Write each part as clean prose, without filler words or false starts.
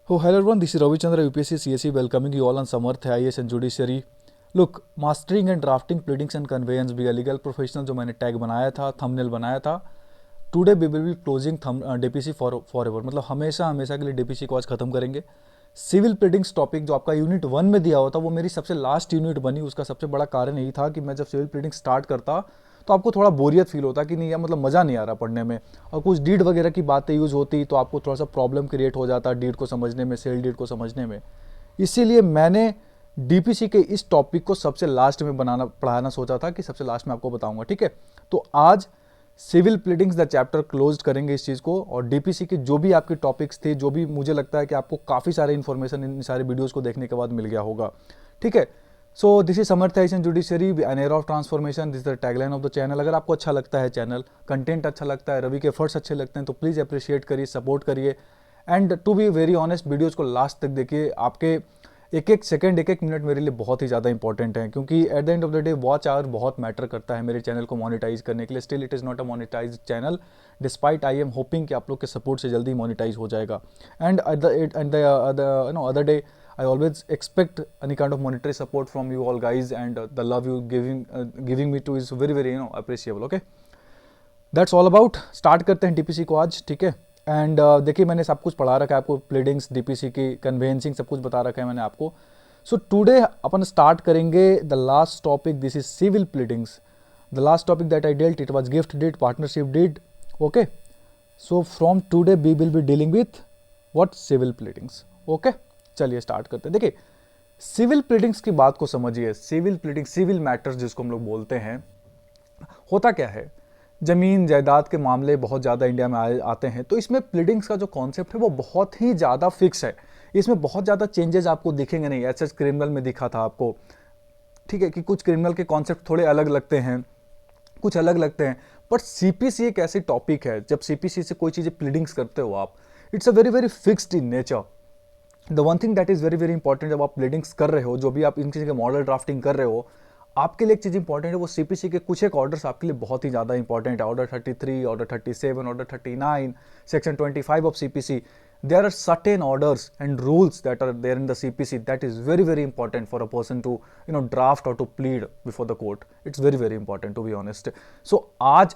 Oh, hello everyone, this is Ravi Chandra, UPSC CSE, welcoming you all on Samarth IAS and Judiciary. Look, mastering and drafting pleadings and conveyance भी legal professional जो मैंने tag बनाया था, thumbnail बनाया था, today we will be closing DPC for ever, मतलब हमेशा हमेशा के लिए डीपीसी को आज खत्म करेंगे। सिविल प्लीडिंग्स टॉपिक जो आपका यूनिट 1 में दिया हुआ था वो मेरी सबसे लास्ट यूनिट बनी। उसका सबसे बड़ा कारण यही था कि मैं जब सिविल प्लीडिंग स्टार्ट करता तो आपको थोड़ा बोरियत फील होता कि नहीं यार, मतलब मज़ा नहीं आ रहा पढ़ने में, और कुछ डीड वगैरह की बातें यूज़ होती तो आपको थोड़ा सा प्रॉब्लम क्रिएट हो जाता डीड को समझने में, सेल डीड को समझने में। इसीलिए मैंने डीपीसी के इस टॉपिक को सबसे लास्ट में पढ़ाना सोचा था कि सबसे लास्ट में आपको बताऊंगा, ठीक है। तो आज civil pleadings the chapter close करेंगे इस चीज़ को, और डीपीसी के जो भी आपके टॉपिक्स थे, जो भी मुझे लगता है कि आपको काफ़ी सारे इन्फॉर्मेशन इन सारे वीडियोस को देखने के बाद मिल गया होगा, ठीक है। So this is Samarth and judiciary an era of transformation, this the tagline of the channel. अगर आपको अच्छा लगता है चैनल, कंटेंट अच्छा लगता है, रवि के एफर्ट्स अच्छे लगते हैं, तो प्लीज़ अप्रिशिएट करिए, सपोर्ट करिए। And to be very honest, videos को लास्ट तक देखिए। आपके एक एक सेकंड, एक एक मिनट मेरे लिए बहुत ही ज़्यादा इंपॉर्टेंट है, क्योंकि at the end of the day watch hour बहुत मैटर करता है मेरे चैनल को मोनेटाइज करने के लिए। Still it is not a monetize channel, despite I am hoping कि आप लोग के सपोर्ट से जल्दी मोनेटाइज हो जाएगा। And other day I always expect any kind of monetary support from you all guys, and the love you giving me to is very very appreciable. Okay, that's all about. Start करते हैं DPC को आज, ठीक है। And देखिए मैंने सब कुछ पढ़ा रखा है आपको, प्लीडिंग्स, डीपीसी की कन्वेंसिंग, सब कुछ बता रखा है मैंने आपको। सो टुडे अपन स्टार्ट करेंगे the last topic, this is civil pleadings. The last topic that I dealt it was gift deed, partnership deed. Okay, so from today we will be dealing with what, civil pleadings. Okay, चलिए start करते हैं। देखिए civil pleadings की बात को समझिए। Civil pleading, civil matters जिसको हम लोग बोलते हैं, होता क्या है, ज़मीन जायदाद के मामले बहुत ज़्यादा इंडिया में आते हैं। तो इसमें प्लीडिंग्स का जो कॉन्सेप्ट है वो बहुत ही ज़्यादा फिक्स है। इसमें बहुत ज़्यादा चेंजेस आपको दिखेंगे नहीं। ऐसे क्रिमिनल में दिखा था आपको, ठीक है, कि कुछ क्रिमिनल के कॉन्सेप्ट थोड़े अलग लगते हैं, कुछ अलग लगते हैं। बट सीपीसी एक ऐसी टॉपिक है, जब सीपीसी से कोई चीज़ें प्लीडिंग्स करते हो आप, it's a very very fixed in nature. The one thing that is very very important, जब आप प्लीडिंग्स कर रहे हो, जो भी आप इन चीज़ के मॉडल ड्राफ्टिंग कर रहे हो, आपके लिए एक चीज़ इंपॉर्टेंट है, वो सीपीसी के कुछ एक ऑर्डर्स आपके लिए बहुत ही ज़्यादा इंपॉर्टेंट है। Order 33, order 37, order 39, section 25 of CPC. there are certain orders and rules that are there in the CPC that is very very important for a person to draft or to plead before the court. It's very very important, to be honest. So आज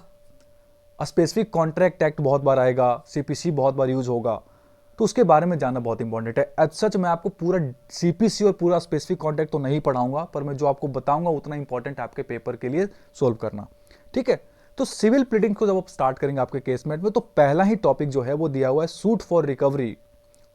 specific contract act बहुत बार आएगा, CPC बहुत बार use होगा, तो उसके बारे में जानना बहुत इंपॉर्टेंट है। एज सच मैं आपको पूरा सीपीसी और पूरा स्पेसिफिक कॉन्ट्रैक्ट तो नहीं पढ़ाऊंगा, पर मैं जो आपको बताऊंगा उतना इंपॉर्टेंट है आपके पेपर के लिए सोल्व करना, ठीक है। तो सिविल प्लीडिंग को जब आप स्टार्ट करेंगे आपके केस में, तो पहला ही टॉपिक जो है वो दिया हुआ है, suit for recovery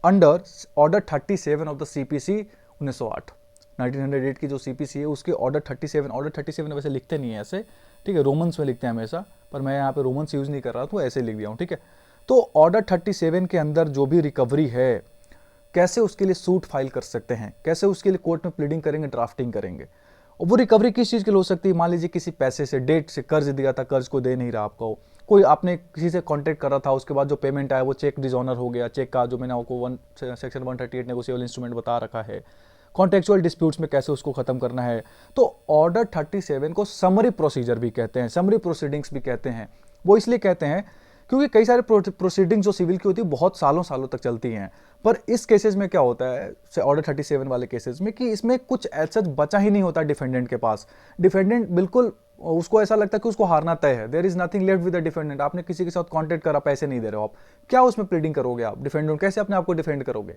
under order 37 of the CPC 1908। 1908 की जो सीपीसी है उसके ऑर्डर 37, ऑर्डर 37 वैसे लिखते नहीं है ऐसे, ठीक है, रोमन्स में लिखते हैं हमेशा, पर मैं यहाँ पे रोमन्स यूज नहीं कर रहा, तो ऐसे लिख दिया हूँ, ठीक है। तो ऑर्डर 37 के अंदर जो भी रिकवरी है, कैसे उसके लिए सूट फाइल कर सकते हैं, कैसे उसके लिए कोर्ट में प्लीडिंग करेंगे, ड्राफ्टिंग करेंगे। और वो रिकवरी किस चीज़ के लिए हो सकती है, मान लीजिए किसी पैसे से, डेट से कर्ज दिया था, कर्ज को दे नहीं रहा आपको, कोई आपने किसी से कॉन्ट्रैक्ट कर रहा था, उसके बाद जो पेमेंट आया वो चेक डिसऑनर हो गया, चेक का जो मैंने आपको सेक्शन 138 नेगोशिएबल इंस्ट्रूमेंट बता रखा है, कॉन्टेक्चुअल डिस्प्यूट्स में कैसे उसको खत्म करना है। तो ऑर्डर 37 को समरी प्रोसीजर भी कहते हैं, समरी प्रोसीडिंग्स भी कहते हैं। वो इसलिए कहते हैं क्योंकि कई सारे प्रोसीडिंग्स जो सिविल की होती है बहुत सालों सालों तक चलती हैं, पर इस केसेस में क्या होता है, ऑर्डर 37 वाले केसेस में, कि इसमें कुछ ऐसा बचा ही नहीं होता डिफेंडेंट के पास। डिफेंडेंट बिल्कुल, उसको ऐसा लगता है कि उसको हारना तय है, there is nothing left with the defendant. आपने किसी के साथ कॉन्टेक्ट करा, पैसे नहीं दे रहे हो आप, क्या उसमें प्लीडिंग करोगे आप, डिफेंडेंट कैसे अपने आप को डिफेंड करोगे।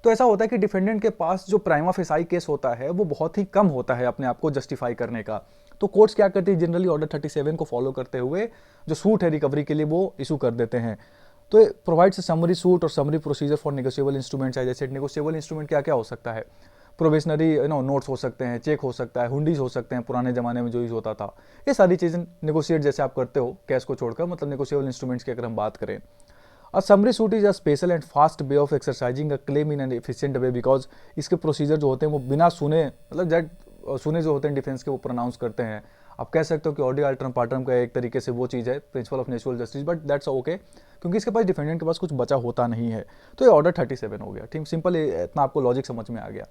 तो ऐसा होता है कि डिफेंडेंट के पास जो प्राइमा फेसाई केस होता है वो बहुत ही कम होता है अपने आप को जस्टिफाई करने का। तो कोर्ट्स क्या करती है, जनरली ऑर्डर 37 को फॉलो करते हुए जो सूट है रिकवरी के लिए वो इशू कर देते हैं। तो प्रोवाइड्स समरी सूट और summary procedure for negotiable instruments. जैसे नेगोशिएबल इंस्ट्रूमेंट क्या क्या हो सकता है, प्रोबेशनरी नोट्स हो सकते हैं, चेक हो सकता है, हुंडीज हो सकते हैं, पुराने जमाने में जो यूज होता था, ये सारी चीज़ें नेगोशिएट जैसे आप करते हो कैश को छोड़कर, मतलब नेगोशिएबल इंस्ट्रूमेंट्स की अगर हम बात करें। A summary suit is a special and fast way of exercising a claim in an efficient way, because इसके प्रोसीजर जो होते हैं वो बिना सुने, मतलब जज सुने जो होते हैं डिफेंस के, वो प्रोनाउंस करते हैं। आप कह सकते हो कि ऑडियो अल्टरम पार्टम का एक तरीके से वो चीज़ है, principle of natural justice, but that's okay, क्योंकि इसके पास डिफेंडेंट के पास कुछ बचा होता नहीं है। तो ये ऑर्डर 37 हो गया, ठीक, सिंपल, इतना आपको लॉजिक समझ में आ गया।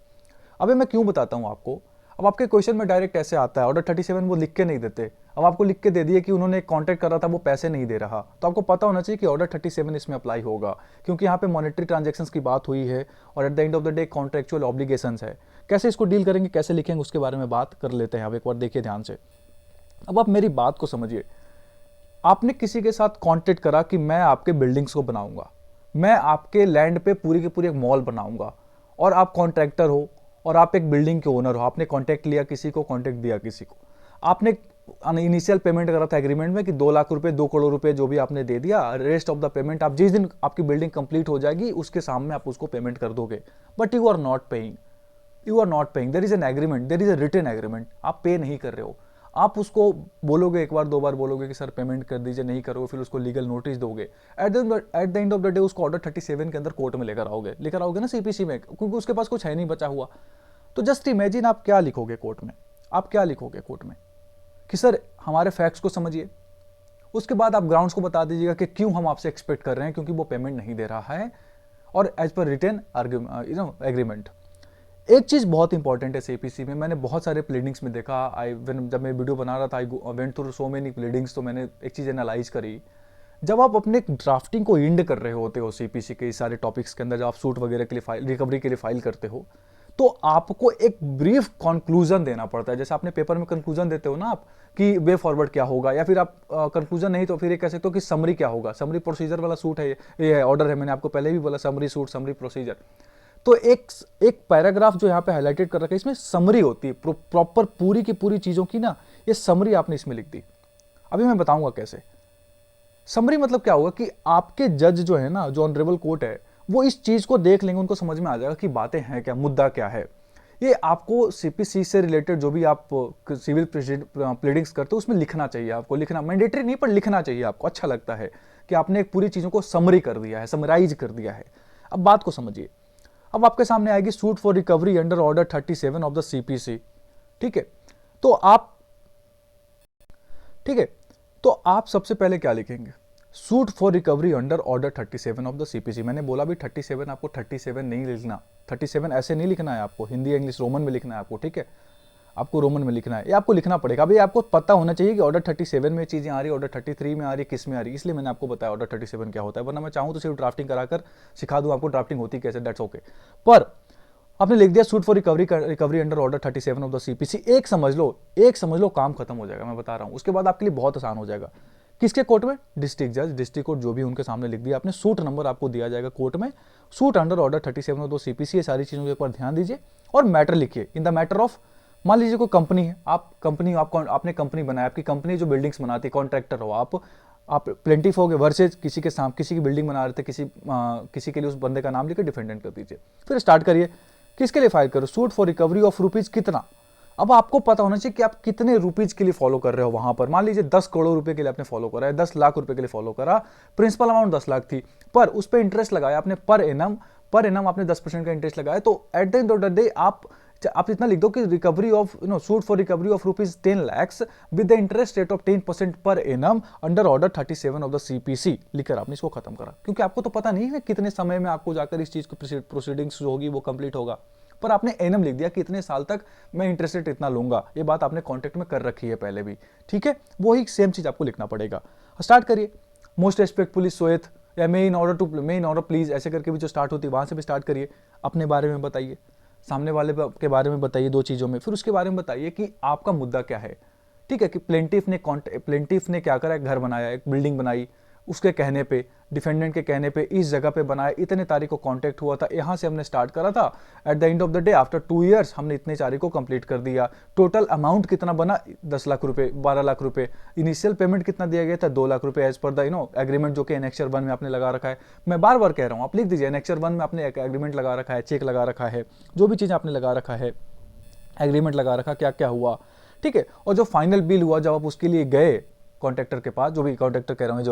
अबे मैं क्यों बताता हूँ आपको, अब आपके क्वेश्चन में डायरेक्ट ऐसे आता है ऑर्डर 37 वो लिख के नहीं देते, अब आपको लिख के दे दिए कि उन्होंने कॉन्टैक्ट कर रहा था वो पैसे नहीं दे रहा, तो आपको पता होना चाहिए कि ऑर्डर 37 इसमें अप्लाई होगा, क्योंकि यहाँ पे मॉनेटरी ट्रांजेक्शन्स की बात हुई है और eight the end of the day contractual obligations है। कैसे इसको डील करेंगे, कैसे लिखेंगे, उसके बारे में बात कर लेते हैं। अब एक बार देखिए ध्यान से, अब आप मेरी बात को समझिए। आपने किसी के साथ कॉन्टेक्ट करा कि मैं आपके बिल्डिंग्स को बनाऊंगा, मैं आपके लैंड पे पूरी की पूरी एक मॉल बनाऊंगा, और आप कॉन्ट्रैक्टर हो और आप एक बिल्डिंग के ओनर हो। आपने कॉन्टैक्ट लिया किसी को, कॉन्टैक्ट दिया किसी को, आपने इनिशियल पेमेंट करा था एग्रीमेंट में कि 2 लाख रुपए 2 करोड़ रुपए जो भी आपने दे दिया, रेस्ट ऑफ द पेमेंट आप जिस दिन आपकी बिल्डिंग कंप्लीट हो जाएगी उसके सामने आप उसको पेमेंट कर दोगे। But you are not paying, you are not paying, there is an agreement, there is a written agreement, आप पे नहीं कर रहे हो। आप उसको बोलोगे, एक बार दो बार बोलोगे कि सर पेमेंट कर दीजिए, नहीं करोगे, फिर उसको लीगल नोटिस दोगे। Eight the end of the day उसको ऑर्डर 37 के अंदर कोर्ट में लेकर आओगे ना सीपीसी में, क्योंकि उसके पास कुछ है नहीं बचा हुआ। तो जस्ट इमेजिन आप क्या लिखोगे कोर्ट में, आप क्या लिखोगे कोर्ट में कि सर हमारे फैक्ट्स को समझिए, उसके बाद आप ग्राउंड्स को बता दीजिएगा कि क्यों हम आपसे एक्सपेक्ट कर रहे हैं, क्योंकि वो पेमेंट नहीं दे रहा है, और एज पर रिटन एग्रीमेंट। एक चीज बहुत इंपॉर्टेंट है सीपीसी में, मैंने बहुत सारे प्लीडिंग्स में देखा, जब मैं वीडियो बना रहा था I went through so many pleadings, तो मैंने एक चीज एनालाइज करी। जब आप अपने ड्राफ्टिंग को एंड कर रहे होते हो सीपीसी के सारे टॉपिक्स के अंदर, जब आप सूट वगैरह के लिए फाइल रिकवरी के लिए फाइल करते हो, तो आपको एक ब्रीफ कंक्लूजन देना पड़ता है। जैसे आपने पेपर में कंक्लूजन देते हो ना आप कि वे फॉरवर्ड क्या होगा, या फिर आप कंक्लूजन नहीं तो फिर ये कह सकते हो कि समरी क्या होगा। समरी प्रोसीजर वाला सूट है, ये है ऑर्डर है, मैंने आपको पहले भी बोला समरी सूट समरी प्रोसीजर। तो एक पैराग्राफ जो यहाँ पे हाईलाइटेड कर रखा है, इसमें समरी होती है प्रॉपर पूरी की पूरी चीजों की ना, ये समरी आपने इसमें लिख दी। अभी मैं बताऊंगा कैसे। समरी मतलब क्या होगा कि आपके जज जो है ना, जो ऑनरेबल कोर्ट है, वो इस चीज को देख लेंगे, उनको समझ में आ जाएगा कि बातें हैं क्या, मुद्दा क्या है। ये आपको सीपीसी से रिलेटेड जो भी आप सिविल प्लीडिंग्स करते हो उसमें लिखना चाहिए, आपको लिखना मैंडेटरी नहीं पर लिखना चाहिए आपको, अच्छा लगता है कि आपने एक पूरी चीजों को समरी कर दिया है, समराइज कर दिया है। अब बात को समझिए। अब आपके सामने आएगी suit for recovery under order 37 of the CPC. ठीक है, तो आप ठीक है तो आप सबसे पहले क्या लिखेंगे, suit for recovery under order 37 of the CPC. मैंने बोला भी 37, आपको 37 नहीं लिखना, 37 ऐसे नहीं लिखना है, आपको हिंदी इंग्लिश रोमन में लिखना है आपको। ठीक है, आपको रोमन में लिखना है, ये आपको लिखना पड़ेगा। अभी आपको पता होना चाहिए कि ऑर्डर 37 में चीजें आ रही है, ऑर्डर 33 में आ रही है, किस में आ रही है, इसलिए मैंने आपको बताया ऑर्डर 37 क्या होता है। वरना मैं चाहूँ तो सिर्फ ड्राफ्टिंग कराकर सिखा दूं आपको ड्राफ्टिंग होती कैसे, दैट्स ओके। पर आपने लिख दिया suit for recovery under order 37 of the CPC. एक समझ लो काम खत्म हो जाएगा, मैं बता रहा हूं। उसके बाद आपके लिए बहुत आसान हो जाएगा। किसके कोर्ट में, डिस्ट्रिक्ट जज, डिस्ट्रिक्ट कोर्ट जो भी उनके सामने लिख दिया आपने, सूट नंबर आपको दिया जाएगा कोर्ट में, suit under order 37 of the CPC. ये सारी चीजों के ऊपर ध्यान दीजिए और मैटर लिखिए। इन द मैटर ऑफ, मान लीजिए कोई कंपनी है, आपने कंपनी बनाया, आपकी कंपनी जो बिल्डिंग्स बनाती है, कॉन्ट्रैक्टर हो आप प्लेंटिफ हो गए वर्सेज किसी के साथ, किसी की बिल्डिंग बना रहे थे, किसी के लिए उस बंदे का नाम लिखकर डिफेंडेंट कर दीजिए। फिर स्टार्ट करिए, किसके लिए फाइल करो, suit for recovery of rupees कितना। अब आपको पता होना चाहिए कि आप कितने रुपीज के लिए फॉलो कर रहे हो वहां पर। मान लीजिए 10 करोड़ रुपए के लिए आपने फॉलो करा है, 10 लाख रुपए के लिए फॉलो करा, प्रिंसिपल अमाउंट 10 लाख थी, पर उस पर इंटरेस्ट लगाया आपने पर एनम आपने 10% का इंटरेस्ट लगाया। तो eight the end of the day आप इतना लिख दो कि recovery of suit for recovery of rupees 10 lakh with the interest rate of 10% per annum under order 37 of the CPC, लिखकर आपने इसको खत्म करा। क्योंकि आपको तो पता नहीं है कितने समय में आपको जाकर इस चीज को प्रोसीडिंग्स जो होगी वो कंप्लीट होगा, पर आपने एनम लिख दिया कि इतने साल तक मैं इंटरेस्ट रेट इतना लूंगा। ये बात आपने कॉन्ट्रैक्ट में कर रखी है पहले भी। ठीक है, वही सेम चीज आपको लिखना पड़ेगा। स्टार्ट करिए, मोस्ट रेस्पेक्टफुली सोएत, या मे इन ऑर्डर प्लीज, ऐसे करके भी जो स्टार्ट होती है वहां से भी स्टार्ट करिए। अपने बारे में बताइए, सामने वाले के बारे में बताइए, दो चीजों में। फिर उसके बारे में बताइए कि आपका मुद्दा क्या है। ठीक है, कि प्लेंटिफ ने क्या करा, एक घर बनाया, एक बिल्डिंग बनाई, उसके कहने पे, डिफेंडेंट के कहने पे इस जगह पे बनाया, इतने तारीख को कॉन्टैक्ट हुआ था, यहां से हमने स्टार्ट करा था, eight the end of the day after 2 years हमने इतने तारीख को कंप्लीट कर दिया। टोटल अमाउंट कितना बना, 10 लाख रुपए, 12 लाख रुपए। इनिशियल पेमेंट कितना दिया गया था, 2 लाख रुपए एज पर द एग्रीमेंट जो कि एनेक्चर 1 में आपने लगा रखा है। मैं बार बार कह रहा हूं, आप लिख दीजिए एनेक्चर 1 में आपने एग्रीमेंट लगा रखा है, चेक लगा रखा है, जो भी चीज़ आपने लगा रखा है, एग्रीमेंट लगा रखा, क्या क्या हुआ। ठीक है, और जो फाइनल बिल हुआ जब आप उसके लिए गए कॉन्ट्रैक्टर के पास, जो भी कॉन्ट्रैक्टर कह रहा हूँ,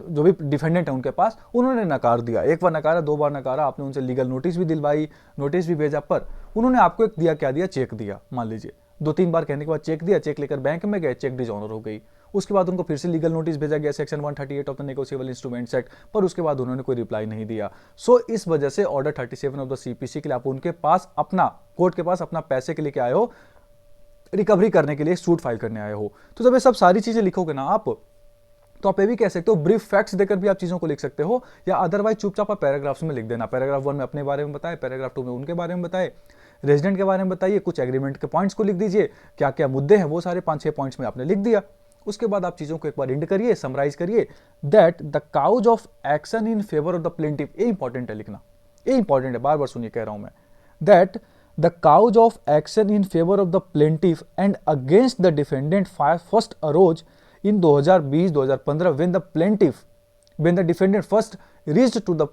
जो भी डिफेंडेंट है उनके पास, उन्होंने नकार दिया। एक बार नकारा, 2 बार नकारा, आपने उनसे लीगल नोटिस भी दिलवाई, नोटिस भी भेजा, पर उन्होंने आपको एक दिया, क्या दिया, चेक दिया। मान लीजिए 2-3 बार कहने के बाद चेक दिया, चेक लेकर बैंक में गए, चेक डिसऑनर हो गई। उसके बाद उनको फिर से लीगल नोटिस भेजा गया section 138 of the negotiable instruments act, पर उसके बाद उन्होंने कोई रिप्लाई नहीं दिया। सो इस वजह से ऑर्डर 37 ऑफ द सीपीसी के लिए आप उनके पास अपना, कोर्ट के पास अपना पैसे के लिए क्या आए हो, रिकवरी करने के लिए सूट फाइल करने आए हो। तो जब ये सब सारी चीजें लिखोगे ना आप, तो आप ये भी कह सकते हो, ब्रीफ फैक्ट्स देकर भी आप चीजों को लिख सकते हो, या अदरवाइज चुपचाप आप पैराग्राफ्स में लिख देना। पैराग्राफ 1 में अपने बारे में बताए, पैराग्राफ 2 में उनके बारे में बताए, रेजिडेंट के बारे में बताइए, कुछ एग्रीमेंट के पॉइंट्स को लिख दीजिए, क्या क्या मुद्दे हैं वो सारे 5-6 पॉइंट्स में आपने लिख दिया। उसके बाद आप चीजों को एक बार इंड करिए, समराइज करिए, that the cause of action in favour of the plaintiff, ये इंपॉर्टेंट है लिखना, ये इंपॉर्टेंट है, बार बार सुनिए कह रहा हूं मैं, that the cause of action in favour of the plaintiff and against the defendant first arose in 2020-2015 when the defendant first reached to the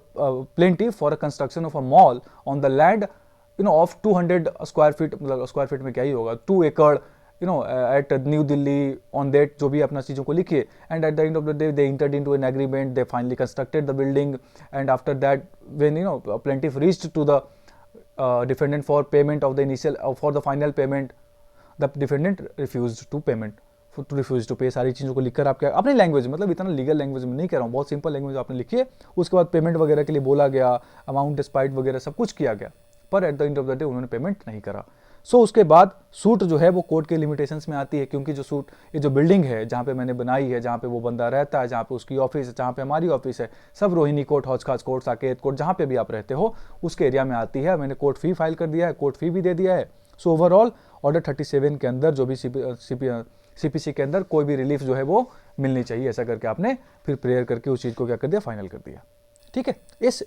plaintiff for a construction of a mall on the land of 200 square feet, मतलब square feet में क्या ही होगा, 2 एकड़ at new Delhi on that, जो भी अपना चीज़ों को लिखिए, and at the end of the day they entered into an agreement, they finally constructed the building, and after that when plaintiff reached to the defendant for payment of the initial for the final payment, the defendant refused to payment to refuse to pay. सारी चीज़ों को लिखकर आप क्या अपनी language, मतलब इतना legal language में नहीं कह रहा हूँ, बहुत सिंपल लैंग्वेज आपने लिखिए। उसके बाद पेमेंट वगैरह के लिए बोला गया, अमाउंट डिस्पाइट वगैरह सब कुछ किया गया, पर eight the end of the day उन्होंने पेमेंट नहीं करा। सो उसके बाद सूट जो है वो कोर्ट के लिमिटेशंस में आती है, क्योंकि जो सूट, ये जो बिल्डिंग है जहाँ पे मैंने बनाई है, जहाँ पे वो बंदा रहता है, जहाँ पे उसकी ऑफिस है, जहाँ पे हमारी ऑफिस है, सब रोहिणी कोर्ट, हौज खास कोर्ट, साकेत कोर्ट, जहाँ पे भी आप रहते हो उसके एरिया में आती है। मैंने कोर्ट फी फाइल कर दिया है, कोर्ट फी भी दे दिया है। सो ओवरऑल ऑर्डर 37 के अंदर जो भी सीपीसी के अंदर कोई भी रिलीफ जो है वो मिलनी चाहिए, ऐसा करके आपने फिर प्रेयर करके उस चीज़ को क्या कर दिया, फाइनल कर दिया। ठीक है, इस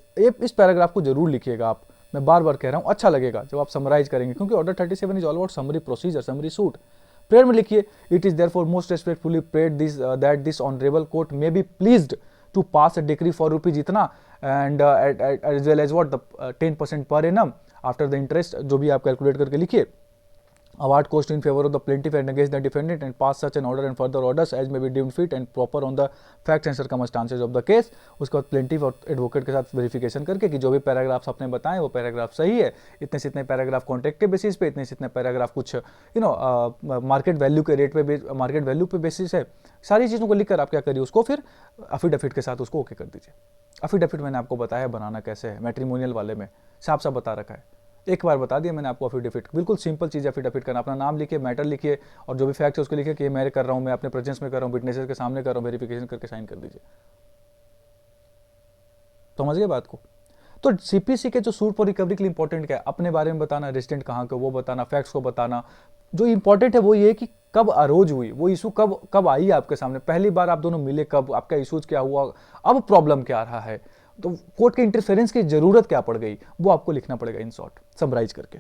पैराग्राफ को जरूर लिखिएगा आप, मैं बार बार कह रहा हूँ, अच्छा लगेगा जब आप समराइज करेंगे, क्योंकि order 37 is all about summary procedure, summary suit. Prayer में लिखिए, it is therefore most respectfully prayed this that this honourable court may be pleased to pass a decree for rupees इतना and as well as what the 10% per annum after the interest, जो भी आप calculate करके लिखिए, award cost in favor of the plaintiff and against the defendant and pass such an order and further orders as may be deemed fit and proper on the facts and circumstances of the case। उसके बाद plaintiff और advocate के साथ verification करके कि जो भी paragraphs आपने बताएं वो पैराग्राफ सही है, इतने से इतने पैराग्राफ कॉन्ट्रैक्ट के बेसिस पे, इतने से इतने पैराग्राफ कुछ मार्केट वैल्यू के रेट पे, मार्केट वैल्यू पे बेसिस है, सारी चीज़ों को लिखकर आप क्या करिए, उसको फिर अफिडेविट के साथ उसको ओके कर दीजिए। अफिडेविट मैंने आपको बताया बनाना कैसे है, मैट्रिमोनियल वाले में साफ साफ बता रखा है, एक बार बता दिया मैंने आपको। अफिडेविट बिल्कुल सिंपल चीज़ है, अफिडेविट करना, अपना नाम लिखिए, मैटर लिखिए, और जो भी फैक्ट है उसको लिखिए कि ये मैं कर रहा हूँ, मैं अपने प्रेजेंस में कर रहा हूँ, विटनेसेस के सामने कर रहा हूँ, वेरिफिकेशन करके साइन कर दीजिए। समझ गए बात को? तो सीपीसी के जो सूट फॉर रिकवरी के लिए इंपॉर्टेंट क्या है, अपने बारे में बताना, रेजिडेंट कहाँ के वो बताना, फैक्ट्स को बताना। जो इंपॉर्टेंट है वो ये कि कब अरोज हुई वो इशू, कब आई आपके सामने, पहली बार आप दोनों मिले कब, आपका इशूज क्या हुआ, अब प्रॉब्लम क्या रहा है, तो कोर्ट के इंटरफेरेंस की जरूरत क्या पड़ गई, वो आपको लिखना पड़ेगा इन शॉर्ट, समराइज करके।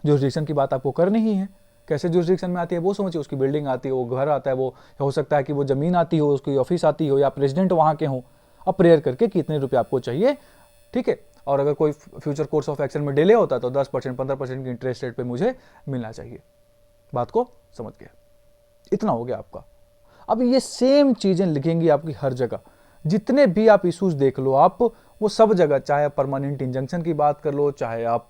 जुरिडिक्शन की बात आपको करनी ही है, कैसे जुरिडिक्शन में आती है वो समझिए, उसकी बिल्डिंग आती है, वो घर आता है, वो हो सकता है कि वो जमीन आती हो, उसकी ऑफिस आती हो, या प्रेसिडेंट वहां के हो। अब प्रेयर करके कितने रुपए आपको चाहिए, ठीक है, और अगर कोई फ्यूचर कोर्स ऑफ एक्शन में डिले होता है तो 10% 15% की इंटरेस्ट रेट पे मुझे मिलना चाहिए। बात को समझ गया, इतना हो गया आपका। अब ये सेम चीजें लिखेंगी आपकी हर जगह, जितने भी आप इशूज देख लो आप, वो सब जगह, चाहे परमानेंट इंजंक्शन की बात कर लो, चाहे आप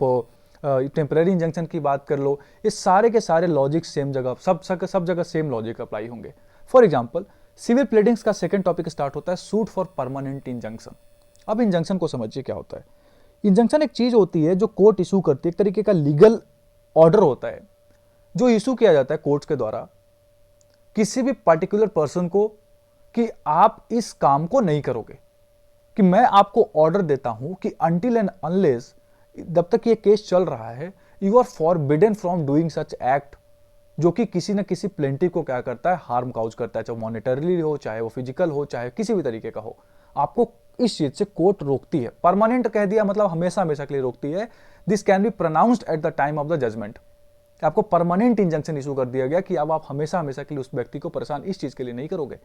टेम्पररी इंजंक्शन की बात कर लो, ये सारे के सारे लॉजिक सेम जगह, सब जगह सेम लॉजिक अप्लाई होंगे। फॉर एग्जांपल सिविल प्लेडिंग्स का सेकंड टॉपिक स्टार्ट होता है सूट फॉर परमानेंट इंजंक्शन। अब इंजंक्शन को समझिए क्या होता है। इंजंक्शन एक चीज होती है जो कोर्ट इशू करती है, एक तरीके का लीगल ऑर्डर होता है जो इशू किया जाता है कोर्ट के द्वारा किसी भी पर्टिकुलर पर्सन को कि आप इस काम को नहीं करोगे, कि मैं आपको ऑर्डर देता हूं कि अनटिल एंड अनलेस, जब तक ये केस चल रहा है, you are forbidden from doing such act, जो कि किसी न किसी प्लेंटिव को क्या करता है, हार्म काउज करता है, चाहे मॉनेटरली हो, चाहे वो फिजिकल हो, चाहे किसी भी तरीके का हो। आपको इस चीज से कोर्ट रोकती है। परमानेंट कह दिया मतलब हमेशा हमेशा के लिए रोकती है। This can be pronounced at the time of the judgment. आपको परमानेंट इंजंक्शन इशू कर दिया गया कि अब आप हमेशा हमेशा के लिए उस व्यक्ति को परेशान इस चीज के लिए नहीं करोगे।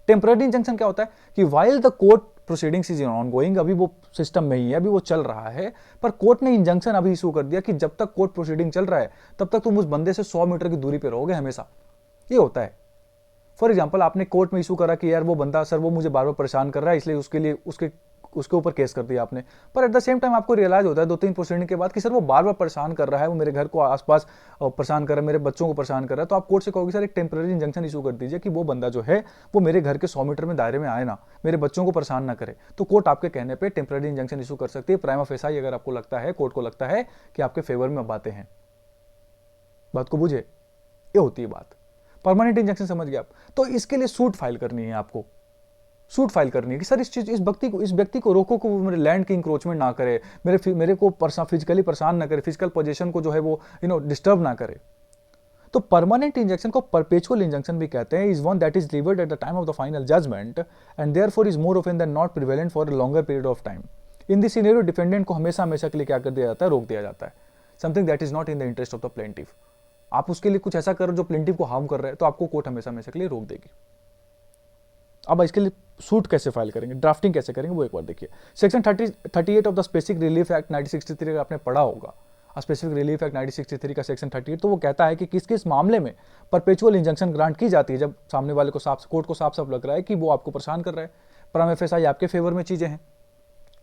टेम्पररी इंजंक्शन क्या होता है कि while the court proceedings is on going, अभी वो सिस्टम में ही है, अभी वो चल रहा है, पर कोर्ट ने इंजंक्शन अभी इशू कर दिया कि जब तक कोर्ट प्रोसीडिंग चल रहा है तब तक तुम उस बंदे से 100 मीटर की दूरी पर रहोगे हमेशा। ये होता है। फॉर एग्जाम्पल आपने कोर्ट में इशू करा कि यार वो बंदा, सर वो मुझे बार बार परेशान कर रहा है, इसलिए उसके लिए उसके ऊपर केस कर दिया आपने। पर एट द सेम टाइम आपको रियलाइज होता है 2-3 प्रोसीडिंग के बाद कि सर वो बार बार परेशान कर रहा है, वो मेरे घर को आसपास परेशान कर रहा है, मेरे बच्चों को परेशान कर रहा है, तो आप कोर्ट से कहोगे सर एक टेम्पररी इंजंक्शन इशू कर दीजिए कि वो बंदा जो है वो मेरे घर के 100 मीटर में दायरे में आए ना, मेरे बच्चों को परेशान ना करे। तो कोर्ट आपके कहने पर टेम्पररी इंजंक्शन इशू कर सकती है, प्राइमा फेसाई अगर आपको लगता है, कोर्ट को लगता है कि आपके फेवर में बातें हैं। बात को बुझे, ये होती है बात। परमानेंट इंजेक्शन समझ गए आप। तो इसके लिए सूट फाइल करनी है आपको, सूट फाइल करनी है कि सर इस व्यक्ति को रोको को वो मेरे लैंड की इंक्रोचमेंट ना करे, मेरे को फिजिकली परेशान ना करे, फिजिकल पोजीशन को जो है वो डिस्टर्ब ना करे। तो परमानेंट इंजेक्शन को परपेचुअल इंजेक्शन भी कहते हैं, is one that is delivered at the time of the final judgment and therefore is more often than not prevalent for a longer period of time. In this scenario defendant को हमेशा हमेशा के लिए क्या कर दिया जाता है, रोक दिया जाता है। Something that is not in the interest of the plaintiff. आप उसके लिए कुछ ऐसा करो जो प्लेंटिफ को हार्म कर रहे हैं, तो आपको कोर्ट हमेशा हमेशा के लिए रोक देगी। अब इसके लिए सूट कैसे फाइल करेंगे, ड्राफ्टिंग कैसे करेंगे, वो एक बार देखिए। Section 38 of the specific relief act 1963 का आपने पढ़ा होगा, स्पेसिफिक रिलीफ एक्ट 1963 का सेक्शन 38, तो वो कहता है कि किस किस मामले में परपेचुअल इंजंक्शन ग्रांट की जाती है, जब सामने वाले को कोर्ट को साफ साफ लग रहा है कि वो आपको परेशान कर रहा है, प्राइमा फेसाई आपके फेवर में चीजें हैं,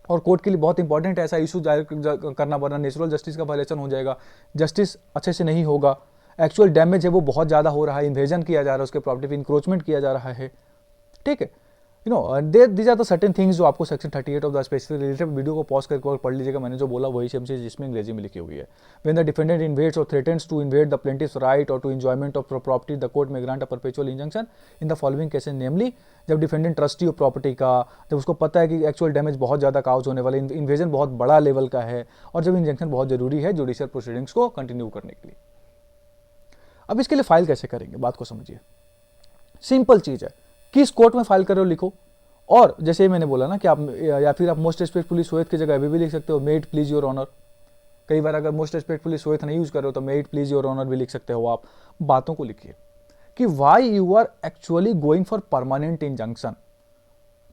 और कोर्ट के लिए बहुत इंपॉर्टेंट ऐसा इशू जाहिर करना, वरना नेचुरल जस्टिस का वायलेशन हो जाएगा, जस्टिस अच्छे से नहीं होगा, एक्चुअल डैमेज है वो बहुत ज़्यादा हो रहा है, इन्वेजन किया जा रहा है, उसके प्रॉपर्टी पे इंक्रोचमेंट किया जा रहा है, ठीक है। These are the certain things जो आपको section 38 of the specific related, video को पॉज करके पढ़ लीजिएगा, मैंने जो बोला वही सेम चीज जिसमें अंग्रेजी में लिखी हुई है। When the defendant invades or threatens to invade the plaintiff's right or to enjoyment of property, the court may grant a perpetual injunction in the following cases, namely जब डिफेंडेंट ट्रस्टी ऑफ प्रॉपर्टी का, जब उसको पता है कि actual damage बहुत ज़्यादा cause होने वाला, इन्वेजन बहुत बड़ा लेवल का है, और जब इंजंक्शन बहुत जरूरी है जुडिशियल प्रोसीडिंग्स को कंटिन्यू करने के लिए। अब इसके लिए फाइल कैसे करेंगे, बात को समझिए। सिंपल चीज है, किस कोर्ट में फाइल कर रहे हो लिखो, और जैसे मैंने बोला ना कि आप या फिर आप मोस्ट रिस्पेक्टफुली सोएत की जगह अभी भी लिख सकते हो may it please your honour. कई बार अगर मोस्ट रिस्पेक्टफुली सोएत नहीं यूज कर रहे हो तो may it please your honour भी लिख सकते हो। आप बातों को लिखिए कि why you are actually going for permanent injunction.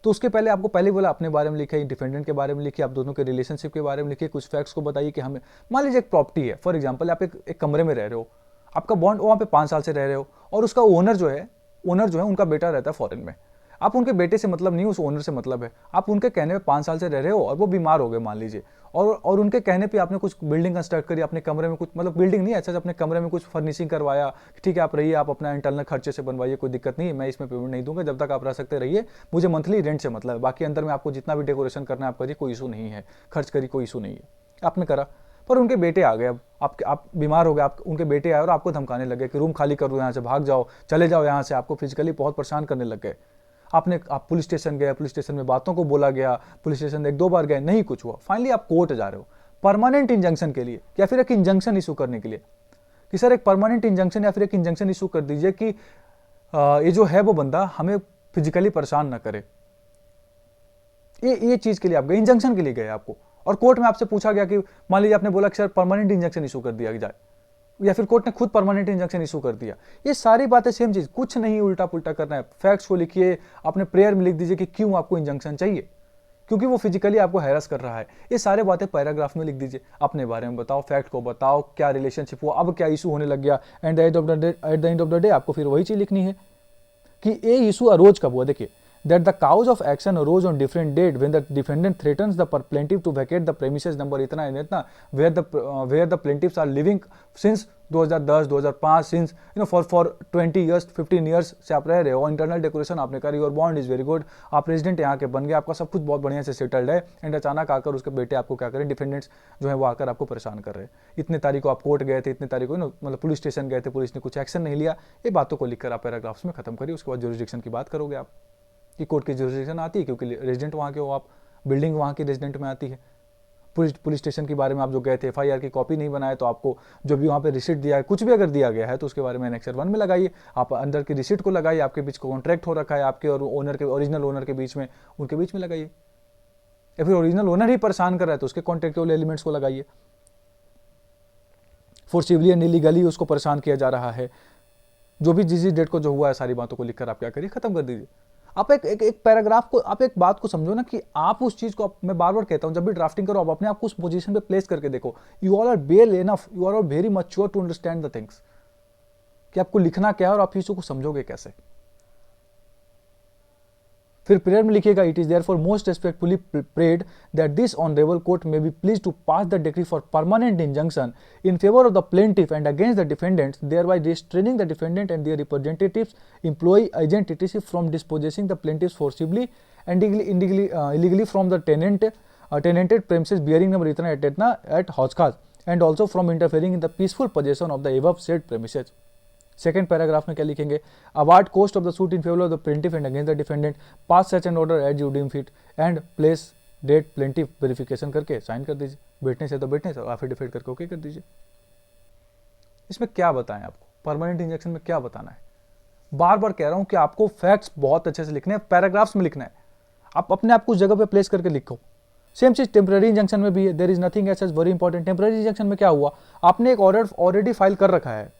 तो उसके पहले आपको पहले बोला अपने बारे में लिखे, डिफेंडेंट के बारे में लिखिए, आप दोनों के रिलेशनशिप के बारे में लिखिए, कुछ फैक्ट्स को बताइए कि हमें, मान लीजिए एक प्रॉपर्टी है, फॉर एग्जाम्पल आप एक कमरे में रह रहे हो, आपका बॉन्ड वहाँ पे 5 साल से रह रहे हो, और उसका ओनर जो है उनका बेटा रहता है फॉरेन में। आप उनके बेटे से मतलब नहीं, उस ओनर से मतलब है। आप उनके कहने पे 5 साल से रह रहे हो और वो बीमार हो गए मान लीजिए, और उनके कहने पे आपने कुछ बिल्डिंग कंस्ट्रक्ट करी अपने कमरे में, कुछ मतलब बिल्डिंग नहीं अच्छा, अपने कमरे में कुछ फर्निशिंग करवाया, ठीक है आप रहिए, आप अपना इंटरनल खर्चे से बनवाइए, कोई दिक्कत नहीं है, मैं इसमें पेमेंट नहीं दूंगा, जब तक आप रह सकते रहिए, मुझे मंथली रेंट से मतलब है, बाकी अंदर में आपको जितना भी डेकोरेशन करना है आप करिए, कोई इशू नहीं है, खर्च करिए, कोई इशू नहीं है। आपने करा, पर उनके बेटे आ गए, अब आप बीमार हो गए, आप उनके बेटे आए और आपको धमकाने लगे कि रूम खाली कर दो, यहाँ से भाग जाओ, चले जाओ यहाँ से, आपको फिजिकली बहुत परेशान करने लग गए। आप पुलिस स्टेशन गए, पुलिस स्टेशन में बातों को बोला गया, पुलिस स्टेशन 1-2 बार गए, नहीं कुछ हुआ, फाइनली आप कोर्ट जा रहे हो परमानेंट इंजंक्शन के लिए, या फिर एक इंजंक्शन इशू करने के लिए कि सर एक परमानेंट इंजंक्शन या फिर एक इंजंक्शन इशू कर दीजिए कि ये जो है वो बंदा हमें फिजिकली परेशान ना करे। ये चीज के लिए आप गए, इंजंक्शन के लिए गए आपको, और कोर्ट में आपसे पूछा गया कि मान लीजिए आपने बोला कि सर परमानेंट इंजंक्शन इशू कर दिया जाए, या फिर कोर्ट ने खुद परमानेंट इंजंक्शन इशू कर दिया। ये सारी बातें सेम चीज, कुछ नहीं उल्टा पुल्टा करना है, फैक्ट्स को लिखिए, अपने प्रेयर में लिख दीजिए कि क्यों आपको इंजंक्शन चाहिए, क्योंकि वो फिजिकली आपको हैरेस कर रहा है। ये सारे बातें पैराग्राफ में लिख दीजिए, अपने बारे में बताओ, फैक्ट को बताओ, क्या रिलेशनशिप हुआ, अब क्या इशू होने लग गया, and eight the end of the day आपको फिर वही चीज लिखनी है कि ये इशू अरोज कब हुआ। देखिए, that the cause of action arose on different date when the defendant threatens the plaintiff to vacate the premises number इतना where the plaintiffs are living since 2010 2005 since for 20 years 15 years से आप रह रहे हो, internal decoration आपने करी, और bond is very good, आप रेजिडेंट यहाँ के बन गए, आपका सब कुछ बहुत बढ़िया से सेटल्ड है, एंड अचानक आकर उसके बेटे आपको क्या करें, डिफेंडेंट्स जो है वो आकर आपको परेशान कर रहे हैं। इतने तारीख को आप कोर्ट गए थे, इतने तारीख को मतलब पुलिस स्टेशन गए थे, पुलिस ने कुछ एक्शन नहीं लिया। ये बातों को लिखकर आप पैराग्राफ्स में खत्म करिए, उसके बाद जुरिसडिक्शन की बात करोगे आप कि कोर्ट की जुरिसडिक्शन आती है क्योंकि रेजिडेंट वहाँ के हो आप, बिल्डिंग वहाँ की रेजिडेंट में आती है। पुलिस स्टेशन के बारे में आप जो गए थे, FIR की कॉपी नहीं बनाए तो आपको जो भी वहाँ पे रिसिट दिया है, कुछ भी अगर दिया गया है तो उसके बारे में एनेक्सर 1 में लगाइए, आप अंदर की रिसिट को लगाइए, आपके बीच कॉन्ट्रैक्ट हो रखा है आपके और ओनर के, ओरिजिनल ओनर के बीच में, उनके बीच में लगाइए, या फिर ओरिजिनल ओनर ही परेशान कर रहा है तो उसके कॉन्ट्रैक्चुअल एलिमेंट्स को लगाइए। फोर्सिबली एंड इलीगली उसको परेशान किया जा रहा है, जो भी जिस डेट को जो हुआ है, सारी बातों को लिखकर आप क्या करिए, खत्म कर दीजिए। आप एक पैराग्राफ को, आप एक बात को समझो ना कि आप उस चीज को, मैं बार बार कहता हूं जब भी ड्राफ्टिंग करो आप अपने आप को उस पोजीशन पे प्लेस करके देखो। You all are well enough, you are very mature to understand the things, कि आपको लिखना क्या है और आप चीजों को समझोगे कैसे। फिर प्रेयर में लिखिएगा, it is therefore most respectfully prayed that this honourable court may be please to pass the decree for permanent injunction in favour of the plaintiff and against the defendants, thereby restraining the defendant and their representatives, employ, agent etc from dispossessing the plaintiffs forcibly and illegally from the tenanted premises bearing number इतना at Hauskaz and also from interfering in the peaceful possession of the above said premises. Second paragraph में क्या लिखेंगे, award cost of the suit in favour of the plaintiff and against the defendant, pass such an order as you deem fit and place date plaintiff verification करके sign कर दीजिए, बैठने से तो बैठने से, एफिडेविट करके ओके कर दीजिए। इसमें क्या बताएं आपको, परमानेंट इंजेक्शन में क्या बताना है, बार बार कह रहा हूं कि आपको फैक्ट्स बहुत अच्छे से लिखने हैं, पैराग्राफ्स में लिखना है, आप अपने आप को उस जगह पे प्लेस करके लिखो। सेम चीज टेम्पररी इंजेक्शन में भी है, there is nothing as such very important. Temporary injection में क्या हुआ, आपने एक ऑर्डर ऑलरेडी फाइल कर रखा है,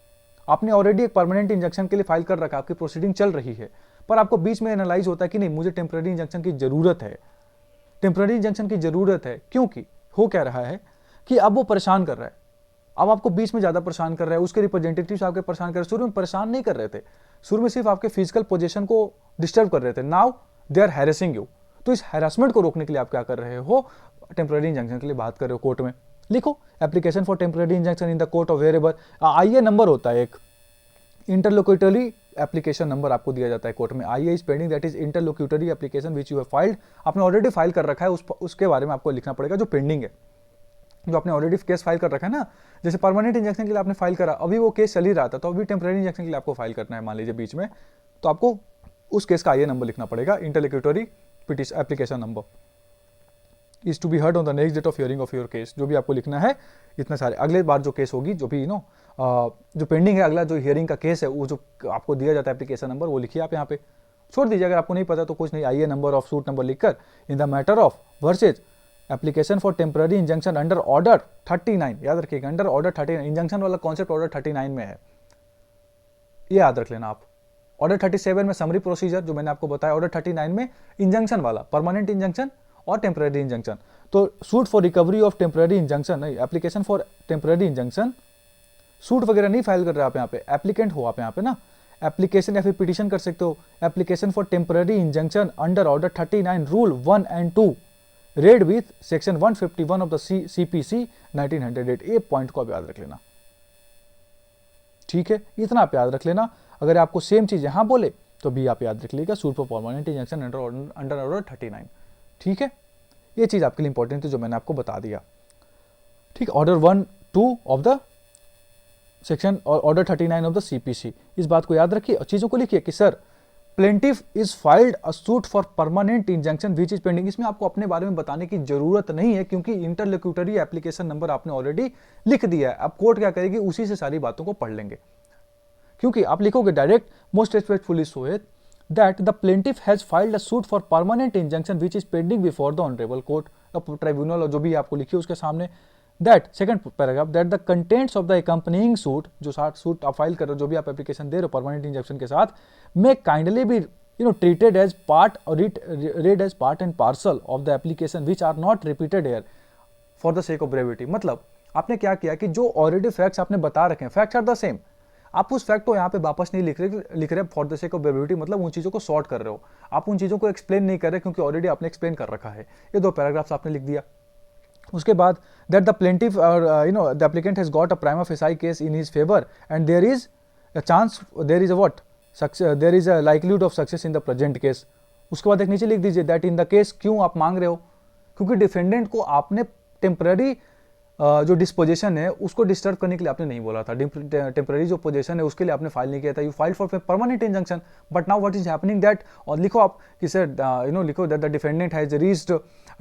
आपने ऑलरेडी एक परमानेंट इंजेक्शन के लिए फाइल कर रखा है, आपकी प्रोसीडिंग चल रही है, पर आपको बीच में एनालाइज होता है कि नहीं मुझे टेम्पररी इंजेक्शन की जरूरत है, टेम्पररी इंजेक्शन की जरूरत है, क्योंकि हो क्या रहा है कि अब वो परेशान कर रहा है, अब आपको बीच में ज्यादा परेशान कर रहा है, उसके रिप्रेजेंटेटिव्स आपके परेशान कर रहे हैं, शुरू में परेशान नहीं कर रहे थे, शुरू में सिर्फ आपके फिजिकल पोजीशन को डिस्टर्ब कर रहे थे, now they are harassing you. तो इस हैरेसमेंट को रोकने के लिए आप क्या कर रहे हो, टेम्पररी इंजेक्शन के लिए बात कर रहे हो, कोर्ट में लिखो application for temporary injection in the court of wherever, आईए नंबर होता है एक, इंटरलोक्यूटरी एप्लीकेशन नंबर आपको दिया जाता है कोर्ट में, IA is pending that is interlocutory application which you have filed, आपने ऑलरेडी फाइल कर रखा है, उसके बारे में आपको लिखना पड़ेगा जो पेंडिंग है, जो आपने ऑलरेडी केस फाइल कर रखा है ना, जैसे परमानेंट इंजेक्शन के लिए आपने फाइल करा, अभी वो केस चल ही रहा था, तो अभी टेम्पररी इंजेक्शन के लिए आपको फाइल करना है मान लीजिए बीच में, तो आपको उस केस का आईए नंबर लिखना पड़ेगा, interlocutory petition application number is to be heard on the next date of hearing of your case, जो भी आपको लिखना है इतने सारे, अगले बार जो केस होगी, जो भी जो पेंडिंग है, अगला जो हियरिंग का केस है, वो जो आपको दिया जाता है एप्लीकेशन नंबर, वो लिखिए आप यहाँ पे, छोड़ दीजिए अगर आपको नहीं पता तो कुछ नहीं, आईए नंबर ऑफ सूट नंबर लिखकर इन the matter of versus application for temporary injunction under order 39, याद रखिएगा अंडर ऑर्डर 39, इंजंक्शन वाला कॉन्सेप्ट ऑर्डर 39 में है, ये याद रख लेना आप। ऑर्डर 37 में समरी प्रोसीजर जो मैंने आपको बताया, ऑर्डर 39 में इंजंक्शन वाला, परमानेंट इंजंक्शन और टेम्पररी इंजंक्शन, तो suit for recovery of temporary injunction नहीं, application for temporary injunction, suit वगैरह नहीं फाइल कर रहे आप यहाँ पे, एप्लीकेंट हो आप यहाँ पे ना, एप्लीकेशन या फिर पिटीशन कर सकते हो, application for temporary injunction under order 39 rule 1 and 2 red with section 151 of the CPC 1908, ये पॉइंट को आप याद रख लेना, ठीक है, इतना आप याद रख लेना। अगर आपको सेम चीज यहां बोले तो भी आप याद रख लीजिएगा, suit for permanent injunction under order 39, ठीक है, ये चीज आपके लिए इंपॉर्टेंट है जो मैंने आपको बता दिया, ठीक, ऑर्डर 1-2 ऑफ द सेक्शन और ऑर्डर 39 ऑफ द CPC, इस बात को याद रखिए और चीजों को लिखिए कि sir plaintiff is filed a suit for permanent injunction which is pending, इसमें आपको अपने बारे में बताने की जरूरत नहीं है क्योंकि इंटरलोक्यूटरी एप्लीकेशन नंबर आपने ऑलरेडी लिख दिया है, अब कोर्ट क्या करेगी, उसी से सारी बातों को पढ़ लेंगे, क्योंकि आप लिखोगे direct most respectfully so it that the plaintiff has filed a suit for permanent injunction which is pending before the honorable court tribunal, और जो भी आपको लिखिए उसके सामने, that second paragraph that the contents of the accompanying suit, जो suit आप file कर रहे हो, जो भी आप एप्लीकेशन दे रहे हो परमानेंट इंजंक्शन के साथ, may kindly be treated as part or read as part and parcel of the application which are not repeated here for the sake of brevity। मतलब आपने क्या किया कि जो ऑलरेडी फैक्ट्स आपने बता रखे हैं, फैक्ट्स आर द सेम, आप उस फैक्ट को यहाँ पे वापस नहीं लिख रहे for the sake of brevity, मतलब उन चीज़ों को सॉर्ट कर रहे हो, आप उन चीज़ों को एक्सप्लेन नहीं कर रहे क्योंकि ऑलरेडी आपने एक्सप्लेन कर रखा है, ये 2 पैराग्राफ्स आपने लिख दिया। उसके बाद that the plaintiff the applicant has got a prima facie case in his favour and there is a chance, there is a what, there is a likelihood of success in the present case. उसके बाद एक नीचे लिख दीजिए that in the case, क्यों आप मांग रहे हो, क्योंकि डिफेंडेंट को आपने टेम्पररी जो डिस्पोजिशन है उसको डिस्टर्ब करने के लिए आपने नहीं बोला था, टेम्पररी जो पोजीशन है उसके लिए आपने फाइल नहीं किया था, you file for permanent injunction, but now what is happening that, और लिखो आप कि सर लिखो that the defendant has reached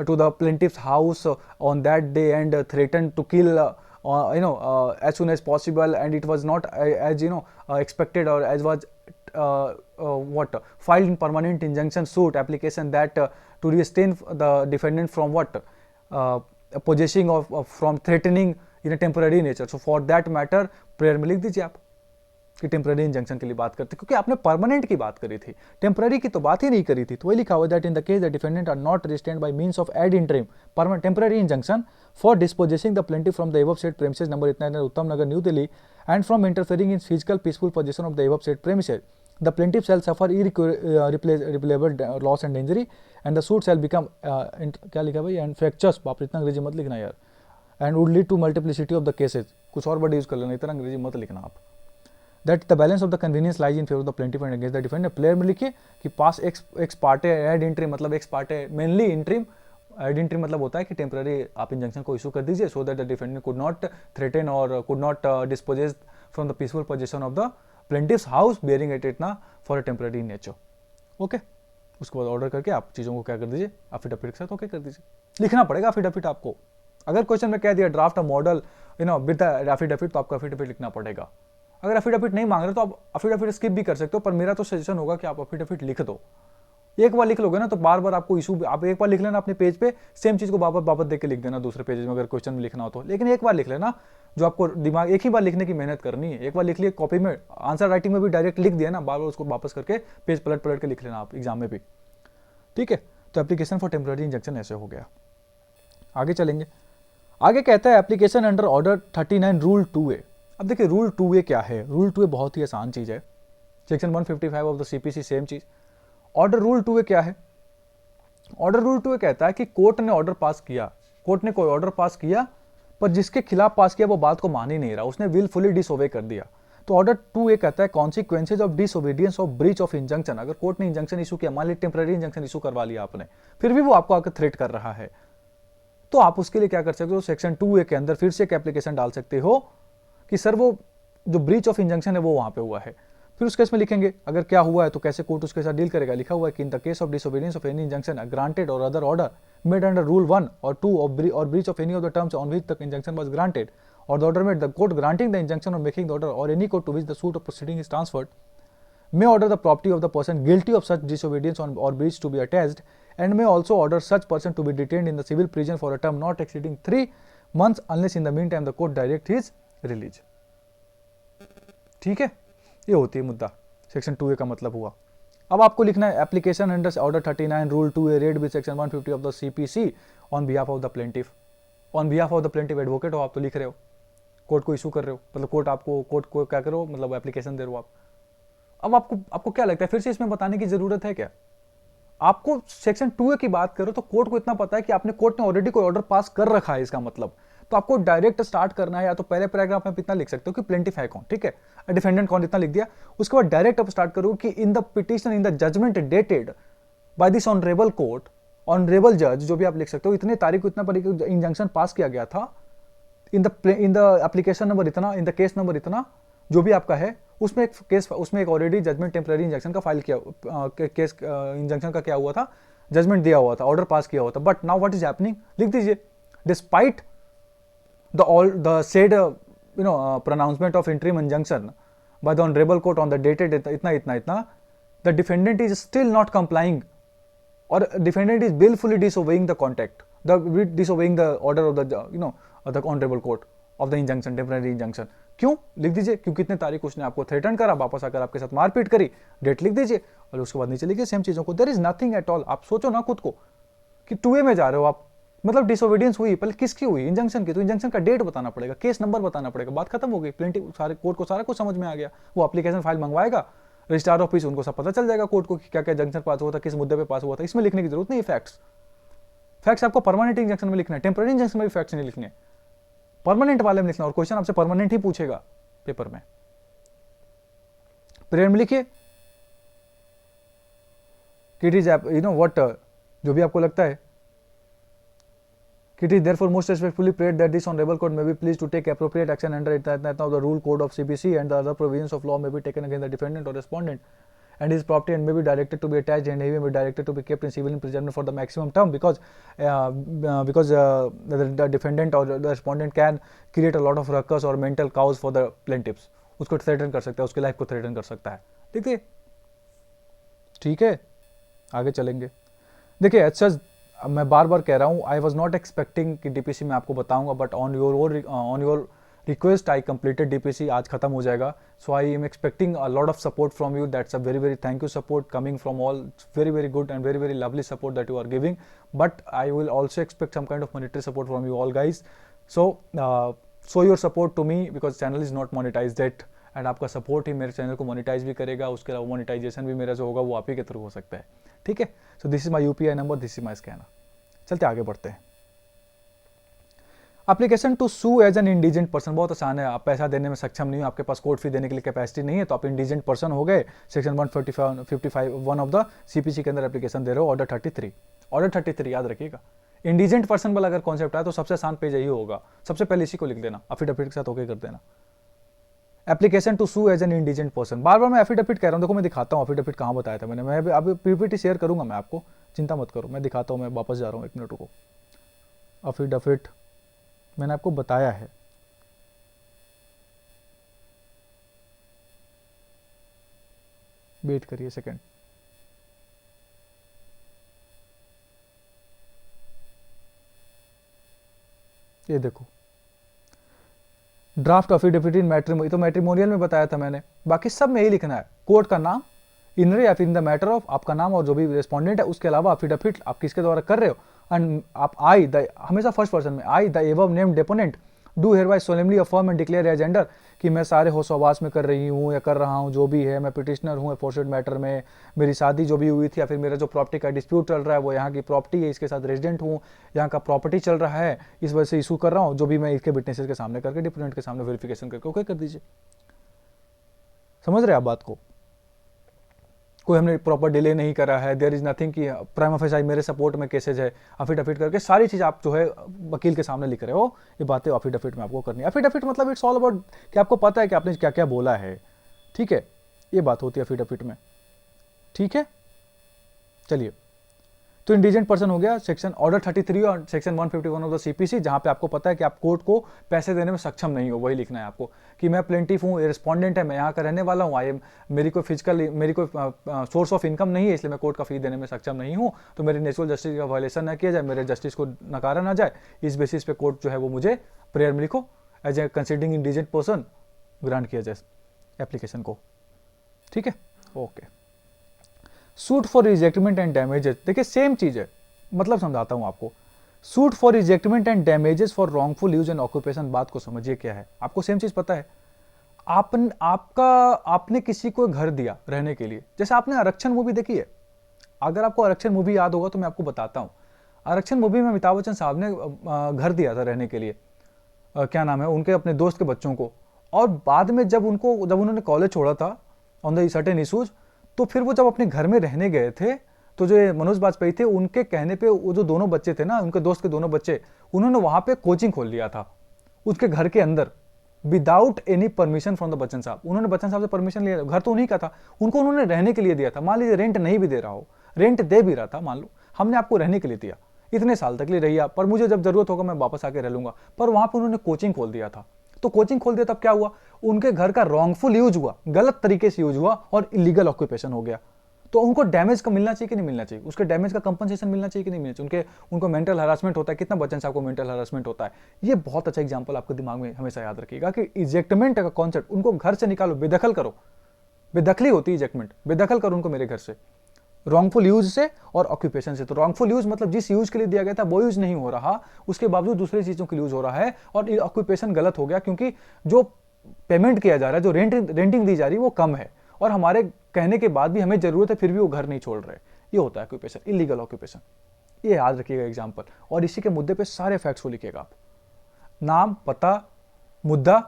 to the plaintiff's house on that day and threaten to kill as soon as possible and it was not as expected or as was filed in permanent injunction suit application that to restrain the defendant from possessing of from threatening in a temporary nature, so for that matter prayer में लिख दीजिए आप कि temporary injunction के लिए बात करते, क्योंकि आपने परमानेंट की बात करी थी, टेम्पररी की तो बात ही नहीं करी थी, तो वही लिखा हुआ that in the case the defendant are not restrained by means of ad interim permanent temporary injunction for dispossessing the plaintiff from the above said premises number इतना Uttam Nagar New Delhi and from interfering in physical peaceful position of the above said premises the plaintiff shall suffer irreparable loss and injury and the suit shall become क्या लिखा भाई and fractious, बाप रे इतना अंग्रेजी मत लिखना यार, and would lead to multiplicity of the cases, कुछ और वर्ड यूज कर लेना, इतना अंग्रेजी मत लिखना आप. That the balance of the convenience lies in favor of the plaintiff and against the defendant. Prayer में लिखिए कि pass ex parte ad interim, मतलब ex parte mainly interim, ad interim मतलब होता है कि टेम्पररी आप इंजंक्शन को इशू कर दीजिए so that the defendant could not threaten or could not dispossess from the peaceful position of the plaintiff's house bearing at it ना for a temporary nature. Okay, उसके बाद ऑर्डर करके आप चीज़ों को क्या कर दीजिए, अफिडेविट के साथ ओके कर दीजिए. लिखना पड़ेगा अफिडेविट आपको. अगर क्वेश्चन में कह दिया draft a model with affidavit, तो आपको एफिडेविट लिखना पड़ेगा. अगर एफिडेविट नहीं मांग रहे तो आप एफिडेविट स्किप भी कर सकते हो, पर मेरा तो सजेशन होगा कि आप एफिडेविट लिख दो. एक बार लिख लोगे ना तो बार बार आपको इशू, आप एक बार लिख लेना अपने पेज पे, सेम चीज को वापस देख के लिख देना दूसरे पेज में अगर क्वेश्चन में लिखना हो तो. लेकिन एक बार लिख लेना, जो आपको दिमाग एक ही बार लिखने की मेहनत करनी है, एक बार लिख लिए कॉपी में, आंसर राइटिंग में भी डायरेक्ट लिख दिया ना, बार बार उसको वापस करके पेज पलट के लिख लेना आप एग्जाम में भी. ठीक है, तो एप्लीकेशन फॉर टेम्पररी इंजेक्शन ऐसे हो गया. आगे चलेंगे. आगे कहता है application under order 39 rule 2A. अब देखिए रूल 2A क्या है. रूल 2A बहुत ही आसान चीज है. Section 155 of the CPC same चीज. ऑर्डर रूल 2A क्या है. ऑर्डर रूल 2A कहता है कि कोर्ट ने ऑर्डर पास किया, कोर्ट ने कोई ऑर्डर पास किया पर जिसके खिलाफ पास किया वो बात को मान ही नहीं रहा, उसने विलफुली डिसओबे कर दिया. तो ऑर्डर 2A कहता है consequences of disobedience of breach of injunction. अगर कोर्ट ने इंजंक्शन इशू किया, मान लीजिए टेम्पररी इंजंक्शन इशू करवा लिया आपने, फिर भी वो आपको आकर थ्रेट कर रहा है, तो आप उसके लिए क्या कर सकते हो, सेक्शन 2A के अंदर फिर से एक एप्लीकेशन डाल सकते हो कि सर वो जो ब्रीच ऑफ इंजंक्शन है वो वहां पे हुआ है. फिर उस केस में लिखेंगे अगर क्या हुआ है तो कैसे कोर्ट उसके साथ डील करेगा. लिखा हुआ है कि in the case of disobedience of any injunction granted or other order made under rule 1 or 2 or breach of any of the terms on which the injunction was granted or the order made, the court granting the injunction or making the order or any court to which the suit of proceeding is transferred may order the property of the person guilty of such disobedience or breach to be attached and may also order such person to be detained in the civil prison for a term not exceeding 3 months unless in the meantime the court direct his release. ठीक है, ये होती है मुद्दा. Section 2A का मतलब हुआ. अब आपको लिखना है application under order 39 rule 2A read with section 150 of the CPC on behalf of the plaintiff. On behalf of the plaintiff advocate हो आप तो लिख रहे हो, कोर्ट को इशू कर रहे हो, मतलब कोर्ट को क्या करो, मतलब एप्लीकेशन दे रहे हो आप. अब आपको क्या लगता है फिर से इसमें बताने की जरूरत है क्या. आपको सेक्शन 2A की बात करो तो कोर्ट को इतना पता है कि आपने कोर्ट ने ऑलरेडी कोई ऑर्डर पास कर रखा है, इसका मतलब तो आपको डायरेक्ट स्टार्ट करना है. या तो पहले पैराग्राफ में इतना लिख सकते हो कि प्लेंटिफ है कौन, ठीक है, डिफेंडेंट कौन, इतना लिख दिया. उसके बाद डायरेक्ट आप स्टार्ट करो कि in the petition in the judgment dated by this honourable court, honourable जज, जो भी आप लिख सकते हो, इतने तारीख को इतना पड़ी इंजंक्शन पास किया गया था, इन द एप्लीकेशन नंबर इतना, इन द केस नंबर इतना, जो भी आपका है, उसमें एक केस, उसमें एक ऑलरेडी जजमेंट टेम्पररी इंजंक्शन का फाइल किया, केस इंजंक्शन का क्या हुआ था, जजमेंट दिया हुआ था, ऑर्डर पास किया हुआ था. But now what is happening, लिख दीजिए despite the said pronouncement of interim injunction by the honorable court on the dated इतना the defendant is still not complying or defendant is willfully disobeying the contact, disobeying the order of the the honorable court of the injunction, temporary injunction. क्यों लिख दीजिए, क्योंकि कितने तारीख उसने आपको threaten करा, वापस आकर आपके साथ मारपीट करी, डेट लिख दीजिए और उसके बाद नीचे लिखिए सेम चीजों को. There is nothing at all. आप सोचो ना खुद को कि 2A में जा रहे हो आप, मतलब डिसोबीडियंस हुई, पहले किसकी हुई, इंजंक्शन की, तो इंजंक्शन का डेट बताना पड़ेगा, केस नंबर बताना पड़ेगा, बात खत्म हो गई. प्लेंटिफ सारे कोर्ट को सारा कुछ समझ में आ गया, वो एप्लीकेशन फाइल मंगवाएगा, रजिस्ट्रार ऑफिस, उनको सब पता चल जाएगा कोर्ट को कि क्या क्या इंजंक्शन पास हुआ था, किस मुद्दे पे पास हुआ था. इसमें लिखने की जरूरत नहीं है. फैक्ट्स आपको परमानेंट इंजंक्शन में लिखना है, टेम्पररी इंजंक्शन में भी फैक्ट्स नहीं लिखने, परमानेंट वाले में लिखना. और क्वेश्चन आपसे परमानेंट ही पूछेगा पेपर में. प्रेयर में लिखिए कि इट इज व्हाट, जो भी आपको लगता है, it is therefore most respectfully prayed that this honorable court may be pleased to take appropriate action under the rule code of CPC and the other provisions of law may be taken against the defendant or respondent and his property and may be directed to be attached and he may be directed to be kept in civil imprisonment for the maximum term because the defendant or the respondent can create a lot of ruckus or mental chaos for the plaintiffs. उसको threaten कर सकता है, उसकी life को threaten कर सकता है. देखिए ठीक है, आगे चलेंगे. देखिए अच्छा, मैं बार बार कह रहा हूँ, आई वॉज नॉट एक्सपेक्टिंग कि डीपीसी में आपको बताऊंगा, but on your request I completed DPC. आज खत्म हो जाएगा, so I am expecting a lot of support from you. That's a very very thank you support coming from all, very very good and very very lovely support that you are giving. But I will also expect some kind of monetary support from you all guys. So show your support to me because channel is not monetized yet and आपका support ही मेरे channel को monetise भी करेगा, उसके अलावा monetization भी मेरा जो होगा वो आप ही के थ्रू हो सकता है, ठीक है। So this is my UPI number, this is my scanner. चलते आगे बढ़ते हैं। Application to sue as an indigent person, बहुत आसान है। आप पैसा देने में सक्षम नहीं हो, आपके पास कोर्ट फी देने के लिए कैपेसिटी नहीं है, तो आप इंडिजेंट पर्सन हो गए। Section 155 one of the CPC के अंदर एप्लीकेशन दे रहे हो, ऑर्डर 33। ऑर्डर 33 याद रखिएगा। इंडिजेंट पर्सन वाला अगर कॉन्सेप्ट है तो सबसे आसान पेज यही होगा, सबसे पहले इसी को लिख देना, अफिडेविट के साथ ओके कर देना। Application to sue as an indigent person, बार बार मैं एफिडेविट कह रहा हूँ, देखो मैं दिखाता हूँ एफिडेविट कहाँ बताया था मैंने, मैं अभी पीपीटी शेयर करूंगा मैं आपको, चिंता मत करो, मैं दिखाता हूँ। मैं वापस जा रहा हूँ, 1 मिनट को। एफिडेविट मैंने आपको बताया है, वेट करिए सेकंड। ये देखो, ड्राफ्ट एफिडेविट इन मैट्रिमोनियल, तो मैट्रिमोनियल में बताया था मैंने, बाकी सब में यही लिखना है, कोर्ट का नाम, इन रे या फिर इन द मैटर ऑफ आपका नाम और जो भी रेस्पोंडेंट है, उसके अलावा एफिडेविट आप किसके द्वारा कर रहे हो, एंड आप आई द, हमेशा फर्स्ट पर्सन में, I the above named deponent do hereby solemnly affirm and declare as under, कि मैं सारे होशआवास में कर रही हूँ या कर रहा हूँ, जो भी है, मैं पिटिशनर हूँ एफोर्सेड मैटर में, मेरी शादी जो भी हुई थी या फिर मेरा जो प्रॉपर्टी का डिस्प्यूट चल रहा है वो यहाँ की प्रॉपर्टी है, इसके साथ रेजिडेंट हूँ, यहाँ का प्रॉपर्टी चल रहा है, इस वजह से इशू कर रहा हूँ, जो भी मैं इसके विटनेसेस के सामने करके डिपोनेंट के सामने वेरिफिकेशन करके ओके कर दीजिए। समझ रहे आप बात को? कोई हमने प्रॉपर डिले नहीं करा है, देयर इज नथिंग कि प्राइम ऑफिस मेरे सपोर्ट में केसेज है, एफिडेविट करके सारी चीज आप जो है वकील के सामने लिख रहे हो, ये बातें एफिडेविट में आपको करनी है। एफिडेविट मतलब इट्स ऑल अबाउट कि आपको पता है कि आपने क्या क्या बोला है, ठीक है, ये बात होती है एफिडेविट में, ठीक है। चलिए, तो इंडिजेंट पर्सन हो गया सेक्शन ऑर्डर 33 और सेक्शन 151 ऑफ द सीपीसी, जहां पे आपको पता है कि आप कोर्ट को पैसे देने में सक्षम नहीं हो, वही लिखना है आपको कि मैं प्लेंटिफ हूँ, रिस्पोंडेंट है, मैं यहाँ का रहने वाला हूँ, आई एम, मेरी कोई फिजिकल, मेरी कोई सोर्स ऑफ इनकम नहीं है, इसलिए मैं कोर्ट का फी देने में सक्षम नहीं हूँ, तो मेरी नेचुरल जस्टिस का वायलेशन ना किया जाए, मेरे जस्टिस को नकारा ना जाए, इस बेसिस पे कोर्ट जो है वो मुझे प्रेयर में लिखो as a considering indigent person grant किया जाए एप्लीकेशन को, ठीक है, okay. Suit for ejectment and damages, देखिए सेम चीज है, मतलब समझाता हूं आपको। Suit for ejectment and damages for wrongful use and occupation, बात को समझिए क्या है, आपको सेम चीज पता है। आपने किसी को घर दिया रहने के लिए, जैसे आपने आरक्षण मूवी देखी है, अगर आपको आरक्षण मूवी याद होगा तो मैं आपको बताता हूं। आरक्षण मूवी में अमिताभ बच्चन साहब ने घर दिया था रहने के लिए, क्या नाम है, उनके अपने दोस्त के बच्चों को, और बाद में जब उन्होंने कॉलेज छोड़ा था ऑन द सर्टेन इशूज, तो फिर वो जब अपने घर में रहने गए थे, तो जो मनोज बाजपेयी थे उनके कहने पे वो जो दोनों बच्चे थे ना, उनके दोस्त के दोनों बच्चे, उन्होंने वहां पे कोचिंग खोल लिया था उसके घर के अंदर, without any permission from the Bachchan साहब। उन्होंने बच्चन साहब से परमिशन लिया, घर तो उन्हीं का था, उनको उन्होंने रहने के लिए दिया था। मान लीजिए रेंट नहीं भी दे रहा हो, रेंट दे भी रहा था, मान लो हमने आपको रहने के लिए दिया, इतने साल तक लिए रहिए आप, पर मुझे जब जरूरत होगा मैं वापस आके रह लूंगा, पर वहां पर उन्होंने कोचिंग खोल दिया था। तो कोचिंग खोल दिया तब क्या हुआ, उनके घर का रॉन्गफुल यूज हुआ, गलत तरीके से यूज हुआ और इलीगल ऑक्यूपेशन हो गया। तो उनको डैमेज का मिलना चाहिए कि नहीं मिलना चाहिए, उसके डैमेज का कंपनसेशन मिलना चाहिए कि नहीं मिलना चाहिए, उनको मेंटल हरासमेंट होता है, कितना बच्चन साहब को मेंटल हरासमेंट होता है। ये बहुत अच्छा एग्जांपल आपके दिमाग में हमेशा याद रखिएगा कि इजेक्टमेंट का कॉन्सेप्ट, उनको घर से निकालो, बेदखल करो, बेदखली होती है इजेक्टमेंट, बेदखल करो उनको मेरे घर से, रॉन्गफुल यूज से और ऑक्यूपेशन से। तो रॉन्गफुल यूज मतलब जिस यूज के लिए दिया गया था वो यूज नहीं हो रहा, उसके बावजूद दूसरी चीजों के लिए यूज हो रहा है, और ऑक्यूपेशन गलत हो गया क्योंकि जो पेमेंट किया जा रहा है, जो रेंटिंग दी जा रही है वो कम है, और हमारे कहने के बाद भी हमें जरूरत है फिर भी वो घर नहीं छोड़ रहे, ये होता है ऑक्यूपेशन, इलीगल ऑक्यूपेशन। ये याद रखिएगा एग्जांपल, और इसी के मुद्दे पे सारे फैक्ट्स को लिखिएगा आप, नाम, पता, मुद्दा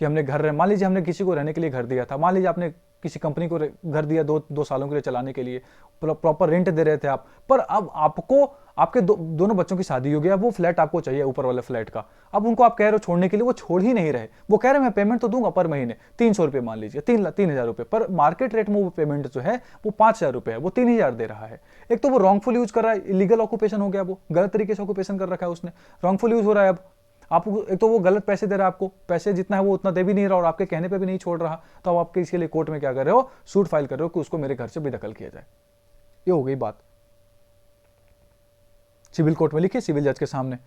कि हमने घर, मान लीजिए हमने किसी को रहने के लिए घर दिया था, मान लीजिए आपने किसी कंपनी को घर दिया 2 सालों के लिए चलाने के लिए, प्रॉपर रेंट दे रहे थे आप, पर अब आपको आपके दोनों बच्चों की शादी हो गया, वो फ्लैट आपको चाहिए ऊपर वाले फ्लैट का, अब उनको आप कह रहे हो छोड़ने के लिए, वो छोड़ ही नहीं रहे, वो कह रहे मैं पेमेंट तो दूंगा पर महीने 300 रुपये, मान लीजिए 3,000 रुपये, पर मार्केट रेट में वो पेमेंट जो है वो 5,000 रुपये है, वो 3,000 दे रहा है। एक तो वो रॉन्गफुल यूज कर रहा है, इलीगल ऑक्यूपेशन हो गया, वो गलत तरीके से ऑक्यूपेशन कर रखा है उसने, रॉन्गफुल यूज हो रहा है। अब आपको एक तो वो गलत पैसे दे रहा है, आपको पैसे जितना है वो उतना दे भी नहीं रहा और आपके कहने पे भी नहीं छोड़ रहा, तो अब आपके इसके लिए कोर्ट में क्या कर रहे हो, सूट फाइल कर रहे हो कि उसको मेरे घर से बेदखल किया जाए। ये हो गई बात, सिविल कोर्ट में लिखिए, सिविल जज के सामने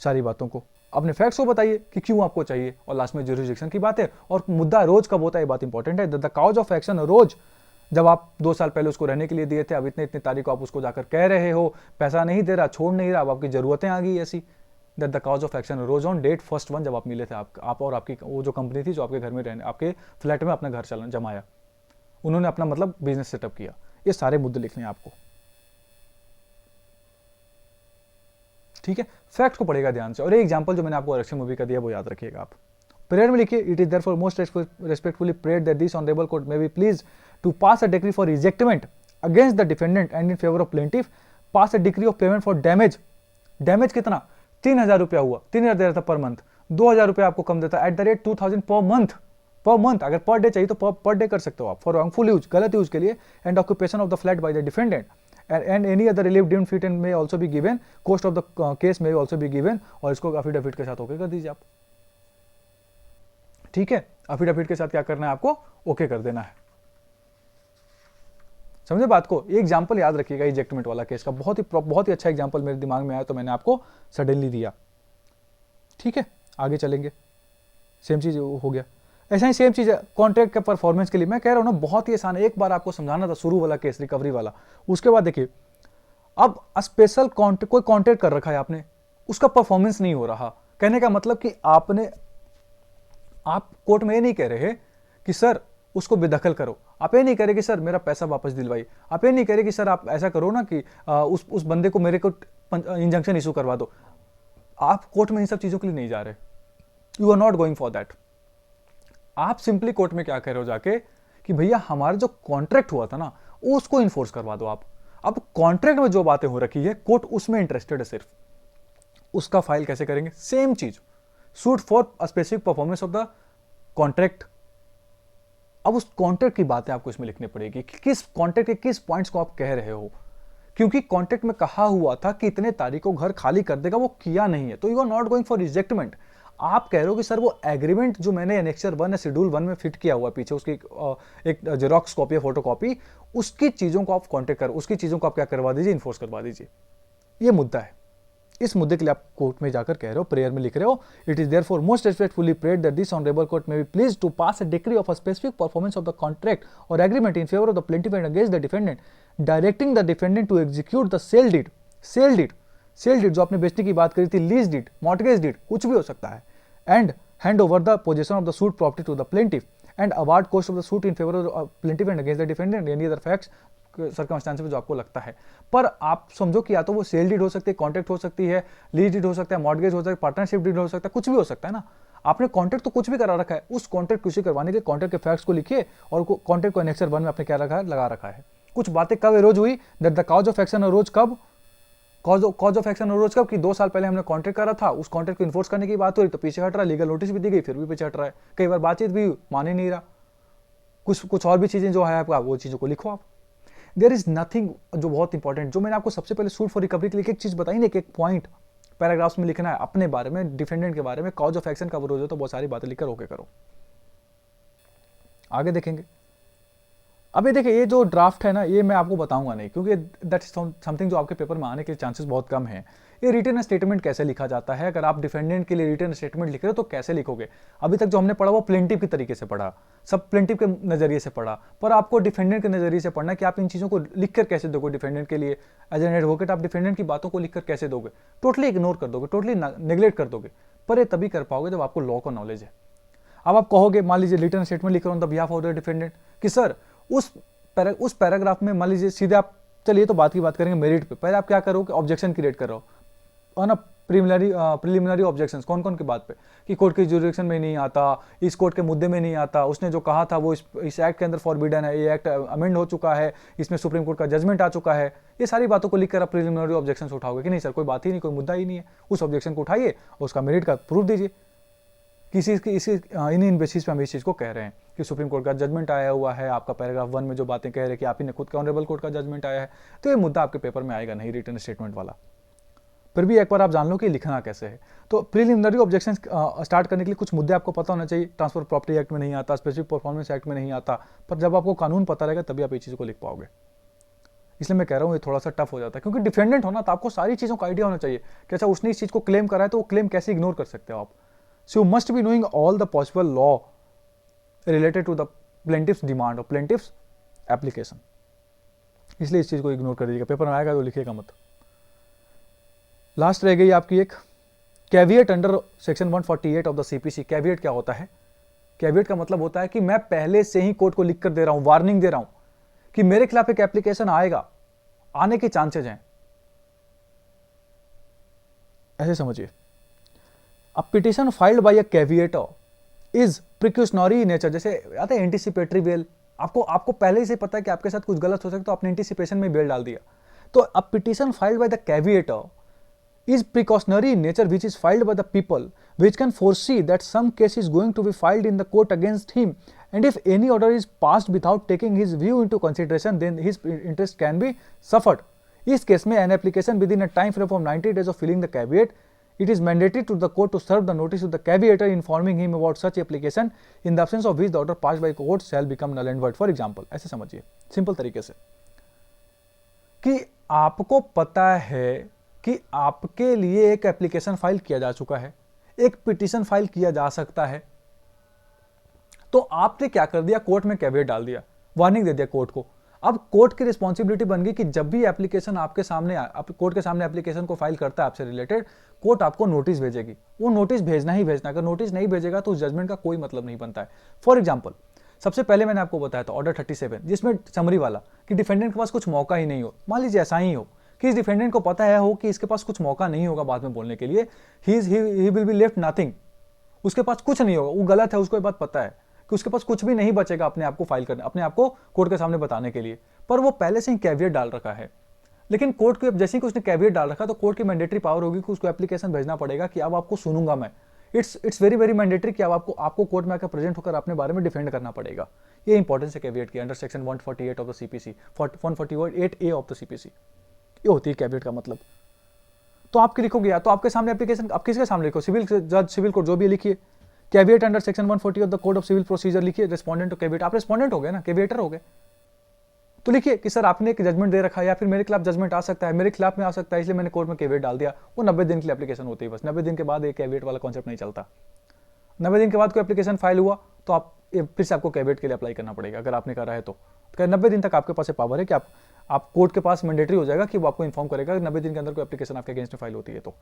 सारी बातों को, अपने फैक्ट्स को बताइए कि क्यों आपको चाहिए, और लास्ट में ज्यूरिसडिक्शन की बात है, और मुद्दा रोज कब होता है, ये बात इंपॉर्टेंट है, द काउज ऑफ एक्शन रोज, जब आप 2 साल पहले उसको रहने के लिए दिए थे, अब इतने तारीख को आप उसको जाकर कह रहे हो पैसा नहीं दे रहा, छोड़ नहीं रहा, अब आपकी जरूरतें आ गई ऐसी, that the cause of action rose on date first one, जब आप मिले थे, आप और आपकी वो जो कंपनी थी जो आपके घर में रहने, आपके फ्लैट में अपना घर जमाया, उन्होंने अपना मतलब बिजनेस सेटअप किया। ये सारे मुद्दे लिखने हैं आपको, ठीक है। फैक्ट को पढ़ेगा ध्यान से। और एक एग्जांपल जो मैंने आपको आरक्षण मूवी का दिया वो याद रखिएगा आप। प्रेयर में लिखिए, it is therefore most respectfully prayed that this honourable court may be please to pass a decree for ejectment against the defendant and in favour of plaintiff, pass a decree of payment for damage. Damage कितना? 3000 रुपया हुआ, 3000 दे रहा था per month, 2000 रुपया आपको कम देता at the rate 2000 per month. Per month, अगर per day चाहिए तो पर डे कर सकते हो आप, फॉर रॉन्गफुल यूज, गलत यूज के लिए, and occupation of the flat by the defendant and any other relief deemed fit and may also be given, cost of the case may also be given, और इसको affidavit के साथ okay कर दीजिए आप, ठीक है। अफिडेविट के साथ क्या करना है आपको? ओके कर देना है। समझे बात को? एक एग्जांपल याद रखिएगा इजेक्टमेंट वाला केस का, बहुत ही अच्छा एग्जांपल मेरे दिमाग में आया तो मैंने आपको सडनली दिया, ठीक है। आगे चलेंगे, सेम चीज हो गया। ऐसा ही सेम चीज है कॉन्ट्रैक्ट के परफॉर्मेंस के लिए, मैं कह रहा हूं ना बहुत ही आसान है, एक बार आपको समझाना था शुरू वाला केस रिकवरी वाला, उसके बाद देखिए अब स्पेशल कोई कॉन्ट्रैक्ट कर रखा है आपने, उसका परफॉर्मेंस नहीं हो रहा, कहने का मतलब कि आप कोर्ट में ये नहीं कह रहे कि सर उसको बेदखल करो, आप ये नहीं कह रहे कि सर मेरा पैसा वापस दिलवाई, आप ये नहीं कह रहे कि सर आप ऐसा करो ना कि उस बंदे को मेरे को इंजंक्शन इशू करवा दो। आप कोर्ट में इन सब चीजों के लिए नहीं जा रहे, you are not going for that. आप सिंपली कोर्ट में क्या कह रहे हो जाके कि भैया हमारा जो कॉन्ट्रैक्ट हुआ था ना उसको इन्फोर्स करवा दो आप। अब कॉन्ट्रैक्ट में जो बातें हो रखी है कोर्ट उसमें इंटरेस्टेड है सिर्फ, उसका फाइल कैसे करेंगे? सेम चीज, suit for specific performance of the contract. अब उस कॉन्ट्रैक्ट की बातें आपको इसमें लिखनी पड़ेगी कि किस कॉन्ट्रैक्ट के किस पॉइंट्स को आप कह रहे हो, क्योंकि कॉन्ट्रैक्ट में कहा हुआ था कि इतने तारीख को घर खाली कर देगा, वो किया नहीं है, तो you are not going for ejectment. आप कह रहे हो कि सर वो एग्रीमेंट जो मैंने एनेक्सर 1 या शेड्यूल 1 में फिट किया हुआ पीछे उसकी एक जेरोक्स कॉपी या फोटो कॉपी, उसकी चीजों को आप कॉन्टेक्ट कर, उसकी चीजों को आप क्या करवा दीजिए, इन्फोर्स करवा दीजिए। ये मुद्दा है, इस मुद्दे के लिए आप कोर्ट में जाकर कह रहे हो, प्रेयर में लिख रहे हो, it is therefore most respectfully prayed that this honourable court may be please to pass a decree of a specific performance of the contract or agreement in favour of the plaintiff and against the defendant, directing the defendant to execute the sale deed. Sale deed जो आपने बेचने की बात करी थी, lease deed, mortgage deed, कुछ भी हो सकता है, and hand over the possession of the suit property to the plaintiff and award cost of the suit in favor of the plaintiff and against the defendant any other facts circumstances में जो आपको लगता है। पर आप समझो कि या तो वो सेल डीड हो सकती है, कॉन्ट्रैक्ट हो सकती है, लीज डीड हो सकता है, मॉर्टगेज हो सकता है, पार्टनरशिप डीड हो सकता है, कुछ भी हो सकता है ना। आपने कॉन्ट्रैक्ट तो कुछ भी करा रखा है, उस कॉन्ट्रैक्ट कुछ करवाने के कॉन्ट्रैक्ट के फैक्ट्स को लिखिए और कॉन्ट्रैक्ट को एनेक्सर 1 में आपने क्या रखा है, लगा रखा है। कुछ बातें कब एरोज हुई, that the cause of action arose कब, कॉज ऑफ एक्शन अरोज कब कि 2 साल पहले हमने कॉन्ट्रैक्ट करा था, उस कॉन्ट्रैक्ट को इन्फोर्स करने की बात हो रही तो पीछे हट रहा, लीगल नोटिस भी दी गई फिर भी पीछे हट रहा है, कई बार बातचीत भी मान ही नहीं रहा, कुछ और भी चीजें जो है आपका वो चीजों को लिखो आप। देयर इज नथिंग, जो बहुत इंपॉर्टेंट, जो मैंने आपको सबसे पहले सूट फॉर रिकवरी के लिए एक चीज बताई ना कि एक पॉइंट पैराग्राफ्स में लिखना है अपने बारे में, डिफेंडेंट के बारे में, कॉज ऑफ एक्शन कब अरोज हो तो बहुत सारी बातें लिखकर ओके करो। आगे देखेंगे। अभी देखिए ये जो ड्राफ्ट है ना ये मैं आपको बताऊंगा नहीं, क्योंकि दैट इज समथिंग जो आपके पेपर में आने के चांसेस बहुत कम हैं। ये रिटर्न स्टेटमेंट कैसे लिखा जाता है, अगर आप डिफेंडेंट के लिए रिटर्न स्टेटमेंट लिख रहे हो तो कैसे लिखोगे। अभी तक जो हमने पढ़ा वो प्लेंटिव के तरीके से पढ़ा, सब प्लेंटिव के नजरिए से पढ़ा, पर आपको डिफेंडेंट के नजरिए से पढ़ना है कि आप इन चीजों को लिखकर कैसे दोगे डिफेंडेंट के लिए। एज एन एडवोकेट आप डिफेंडेंट की बातों को लिखकर कैसे दोगे, टोटली इग्नोर कर दोगे, टोटली नेग्लेक्ट कर दोगे, पर ये तभी कर पाओगे जब आपको लॉ का नॉलेज है। अब आप कहोगे, मान लीजिए रिटर्न स्टेटमेंट लिख रहा हूं the behalf of the defendant, कि सर उस पैराग्राफ में मान लीजिए सीधे आप, चलिए तो बात की बात करेंगे मेरिट पे, पहले आप क्या करोगे, ऑब्जेक्शन क्रिएट कर रहे हो ना, प्रिलिमिनरी ऑब्जेक्शंस कौन कौन की बात पे, कि कोर्ट के जुरिडिक्शन में नहीं आता, इस कोर्ट के मुद्दे में नहीं आता, उसने जो कहा था वो इस एक्ट के अंदर फॉरबिडन है, ये एक्ट अमेंड हो चुका है, इसमें सुप्रीम कोर्ट का जजमेंट आ चुका है, ये सारी बातों को लिखकर आप प्रिलिमिनरी ऑब्जेक्शंस उठाओगे कि नहीं सर कोई बात ही नहीं, कोई मुद्दा ही नहीं है, उस ऑब्जेक्शन को उठाइए और उसका मेरिट का प्रूफ दीजिए। इन बेसिस पे हम इस चीज को कह रहे हैं कि सुप्रीम कोर्ट का जजमेंट आया हुआ है, आपका पैराग्राफ 1 में जो बातें कह रहे हैं कि आप ही ने खुद का ऑनरेबल कोर्ट का जजमेंट आया है, तो ये मुद्दा आपके पेपर में आएगा नहीं रिटर्न स्टेटमेंट वाला। फिर भी एक बार आप जान लो कि लिखना कैसे है। तो प्रीलिमिनरी ऑब्जेक्शन स्टार्ट करने के लिए कुछ मुद्दे आपको पता होना चाहिए, ट्रांसफर प्रॉपर्टी एक्ट में नहीं आता, स्पेसिफिक परफॉर्मेंस एक्ट में नहीं आता, पर जब आपको कानून पता रहेगा तभी आप ये चीज़ को लिख पाओगे। इसलिए मैं कह रहा हूँ ये थोड़ा सा टफ हो जाता है, क्योंकि डिफेंडेंट होना तो आपको सारी चीज़ों का आइडिया होना चाहिए कि अच्छा उसने इस चीज़ को क्लेम करा है तो वो क्लेम कैसे इग्नोर कर सकते हो आप। So you must be knowing all the possible law related to the plaintiff's demand or plaintiff's application. इसलिए इस चीज को इग्नोर कर दीजिएगा, पेपर में आएगा तो लिखिएगा मत। लास्ट रह गई आपकी एक caveat under section 148 of the CPC, caveat क्या होता है? कैविएट का मतलब होता है कि मैं पहले से ही कोर्ट को लिख कर दे रहा हूं, वार्निंग दे रहा हूं कि मेरे खिलाफ एक एप्लीकेशन आएगा, आने के चांसेज हैं, ऐसे समझिए। A petition filed by a caveator is precautionary nature, जैसे आता है एंटीसिपेटरी बेल, आपको पहले ही से पता है कि आपके साथ कुछ गलत हो सकता है, तो आपने एंटीसिपेशन में बेल डाल दिया। तो a petition filed by the caveator is precautionary in nature, which is filed by the people which can foresee that some case is going to be filed in the court against him, and if any order is passed without taking his view into consideration, then his interest can be suffered. इस case में an application within a time frame of 90 days of filling the caveat, it is mandatory to the court to serve the notice to the caveator informing him about such application, in the absence of which the order passed by court shall become null and void. For example, ऐसे समझिए simple तरीके से कि आपको पता है कि आपके लिए एक एप्लीकेशन फाइल किया जा चुका है, एक पिटीशन फाइल किया जा सकता है, तो आपने क्या कर दिया, कोर्ट में कैविएट डाल दिया, वार्निंग दे दिया कोर्ट को। अब कोर्ट की रिस्पॉन्सिबिलिटी बन गई कि जब भी एप्लीकेशन आपके सामने कोर्ट के सामने एप्लीकेशन को फाइल करता है आपसे रिलेटेड, कोर्ट आपको नोटिस भेजेगी, वो नोटिस भेजना ही भेजना, अगर नोटिस नहीं भेजेगा तो उस जजमेंट का कोई मतलब नहीं बनता है। फॉर एग्जाम्पल, सबसे पहले मैंने आपको बताया था ऑर्डर 37, जिसमें समरी वाला कि डिफेंडेंट के पास कुछ मौका ही नहीं हो, मान लीजिए ऐसा ही हो कि इस डिफेंडेंट को पता है कि इसके पास कुछ मौका नहीं होगा बाद में बोलने के लिए, he will be left nothing, उसके पास कुछ नहीं होगा, वो गलत है, उसको ये बात पता है कि उसके पास कुछ भी नहीं बचेगा अपने आप को फाइल करने, अपने आप को कोर्ट के सामने बताने के लिए, पर वो पहले से ही कैविएट डाल रखा है। लेकिन कोर्ट को जैसे ही उसने कैविएट डाल रखा तो कोर्ट की मैंडेटरी पावर होगी कि उसको एप्लीकेशन भेजना पड़ेगा कि अब आपको सुनूंगा मैं, इट्स वेरी वेरी मैंडेटरी कि अब आपको कोर्ट में आकर प्रेजेंट होकर अपने बारे में डिफेंड करना पड़ेगा। ये इंपॉर्टेंस है कैविएट की under section 148 of the CPC, 148A of the CPC, ये होती है कैविएट का मतलब। तो आप लिखोगे या तो आपके सामने एप्लीकेशन, आप किसके सामने लिखो, सिविल जज, सिविल कोर्ट, जो भी लिखिए, caveat under section 140 of the code of civil procedure लिखिए, रेस्पोंडेंट टू कैविएट, आप रेस्पोंडेंट हो गए ना, कैविएटर हो गए, तो लिखिए कि सर आपने एक जजमेंट दे रखा है या फिर मेरे खिलाफ जजमेंट आ सकता है, मेरे खिलाफ में आ सकता है, इसलिए मैंने कोर्ट में कैविएट डाल दिया। वो 90 दिन की एप्लीकेशन होती है, बस 90 दिन के बाद एक कैविएट वाला कॉन्सेप्ट नहीं चलता। 90 दिन के बाद कोई एप्लीकेशन फाइल हुआ तो आप फिर से आपको कैविएट के लिए अप्लाई करना पड़ेगा, अगर आपने करा है तो 90 दिन तक आपके पास पावर है कि आप कोर्ट के पास मैंडेटरी हो जाएगा कि वो आपको इन्फॉर्म करेगा 90 दिन के अंदर कोई एप्लीकेशन आपके अगेंस्ट में फाइल होती है। तो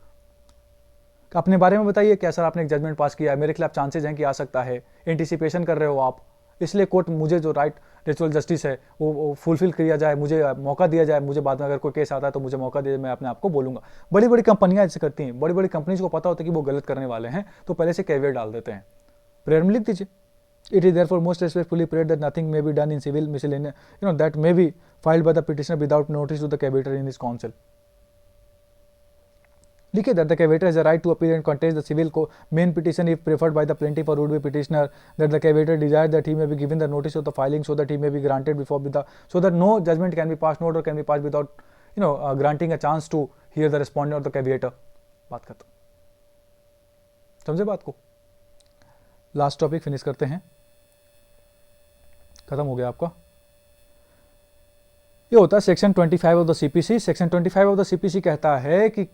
अपने बारे में बताइए, क्या सर आपने एक जजमेंट पास किया है, मेरे खिलाफ चांसेज हैं कि आ सकता है, एंटीसिपेशन कर रहे हो आप, इसलिए कोर्ट मुझे जो राइट नेचुरल जस्टिस है वो फुलफिल किया जाए, मुझे मौका दिया जाए, मुझे बाद में अगर कोई केस आता है तो मुझे मौका दिया, मैं अपने आप को बोलूंगा। बड़ी बड़ी कंपनियां ऐसे करती हैं, बड़ी बड़ी कंपनीज को पता होता है कि वो गलत करने वाले हैं तो पहले से कैविएट डाल देते हैं। प्रेयर में लिख दीजिए, it is therefore most respectfully prayed that nothing may be done in civil miscellaneous, that may be filed by the petitioner without notice to the caveator in his counsel. लिखिए that the caveator has a right to appeal and contest the civil main petition if preferred by the plaintiff or would-be petitioner, that the caveator desires that he may be given the notice of the filing so that he may be granted before so that no judgment can be passed, no order can be passed without granting a chance to hear the respondent or the caveator. बात खत्म, समझे बात को? Last topic finish करते हैं, खत्म हो गया आपका। ये होता है section 25 of the CPC. Section 25 of the CPC कहता है कि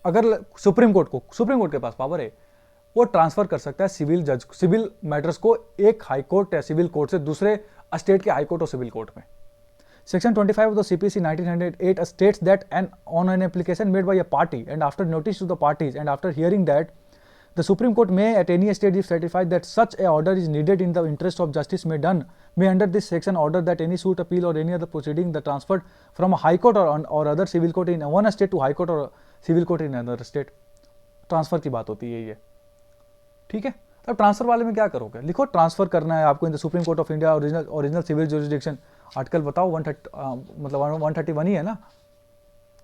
अगर सुप्रीम कोर्ट के पास पावर है, वो ट्रांसफर कर सकता है सिविल मैटर्स को एक हाई कोर्ट या सिविल कोर्ट से दूसरे स्टेट के हाई कोर्ट और सिविल कोर्ट में। Section 25 of the CPC 1908 states that on an application made by a party and after notice to the parties and after hearing that the Supreme Court may at any stage if certified that such a order is needed in the interest of justice may under this section order that any suit, appeal or any other proceeding that transferred from a high court or other civil court in one state to high court or civil court in another state, transfer की बात होती है ये, ठीक है। अब transfer वाले में क्या करोगे, लिखो ट्रांसफर करना है आपको in the Supreme Court of India original civil jurisdiction. Article बताओ 131 ही है ना,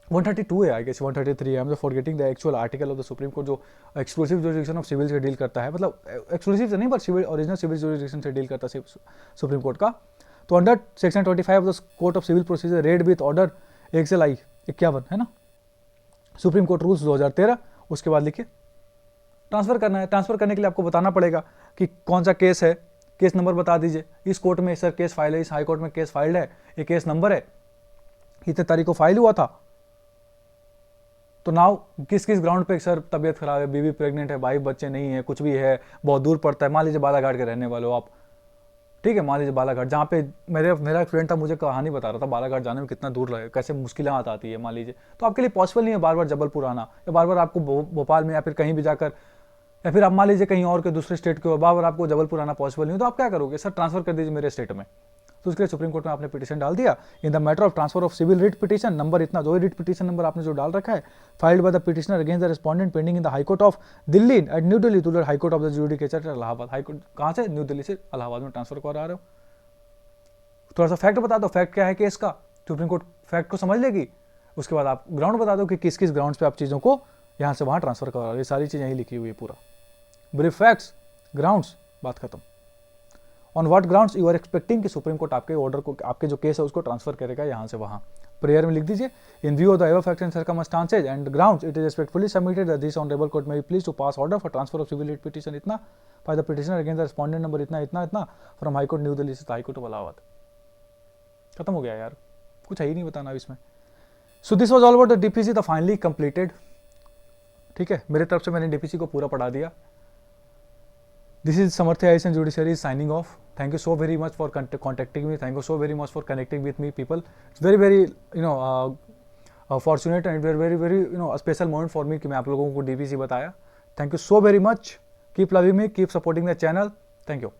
132 है आई गेस, 133 है, I am forgetting the actual article of the Supreme Court जो एक्सक्लूसिव जुरिसडिक्शन ऑफ सिविल से डील करता है, मतलब एक्सक्लूसिव से नहीं but civil original civil jurisdiction से डील करता है सुप्रीम कोर्ट का। तो under section 25 of the court of civil procedure read with order XLI 51 है ना, सुप्रीम कोर्ट रूल्स 2013, उसके बाद लिखिए ट्रांसफर करना है। ट्रांसफर करने के लिए आपको बताना पड़ेगा कि कौन सा केस है, केस नंबर बता दीजिए, इस कोर्ट में सर केस फाइल है, इस हाई कोर्ट में केस फाइल्ड है, ये केस नंबर है, इतने तारीख को फाइल हुआ था, तो नाउ किस किस ग्राउंड पे सर तबीयत खराब है, बीवी प्रेग्नेंट है, भाई बच्चे नहीं है, कुछ भी है, बहुत दूर पड़ता है, मान लीजिए बालाघाट के रहने वाले हो आप, ठीक है, मान लीजिए बालाघाट, जहाँ पे मेरा एक फ्रेंड था, मुझे कहानी बता रहा था बालाघाट जाने में कितना दूर लगे, कैसे मुश्किलें आती है मान लीजिए, तो आपके लिए पॉसिबल नहीं है बार बार जबलपुर आना, या बार बार आपको भोपाल में या फिर कहीं भी जाकर, या फिर आप मान लीजिए कहीं और के दूसरे स्टेट के हो, बार बार आपको जबलपुर आना पॉसिबल नहीं हो, तो आप क्या करोगे, सर ट्रांसफर कर दीजिए मेरे स्टेट में। तो उसके लिए सुप्रीम कोर्ट में आपने पिटीशन डाल दिया, in the matter of transfer of civil writ petition, number इतना, जो रिट पिटीशन नंबर आपने जो डाल रखा है, filed by the petitioner against the respondent pending in the High Court of Delhi at New Delhi to the High Court of the judicature Allahabad. High Court कहाँ से, new Delhi से इलाहाबाद में ट्रांसफर करा रहे हो। थोड़ा सा फैक्ट बता दो, फैक्ट क्या है केस का, सुप्रीम कोर्ट फैक्ट को समझ लेगी, उसके बाद आप ग्राउंड बता दो कि किस किस ग्राउंड पे आप चीज़ों को यहाँ से वहाँ ट्रांसफर करा रहे हो। ये सारी चीज़ यहीं लिखी हुई है पूरा, ब्रीफ फैक्ट्स, ग्राउंड्स, बात खत्म। On what grounds you are expecting कि सुप्रीम कोर्ट आपके ऑर्डर को, आपके जो केस है उसको ट्रांसफर करेगा यहाँ से वहाँ, प्रेयर में लिख दीजिए, in view of the above facts and circumstances and grounds it is respectfully submitted that this honourable court may be please to pass order for transfer of civil writ petition इतना by the petitioner against the respondent number इतना इतना इतना from high court New Delhi से high Court of Allahabad. खत्म हो गया यार, कुछ है ही नहीं बताना इसमें। So this was all about the DPC, the finally completed. ठीक है, मेरे तरफ से मैंने डीपीसी को पूरा पढ़ा दिया। This is Samarthya IAS and Judiciary signing off. Thank you so very much for contacting me. Thank you so very much for connecting with me, people. It's very very fortunate and very a special moment for me कि मैं आप लोगों को DPC बताया. Thank you so very much. Keep loving me. Keep supporting the channel. Thank you.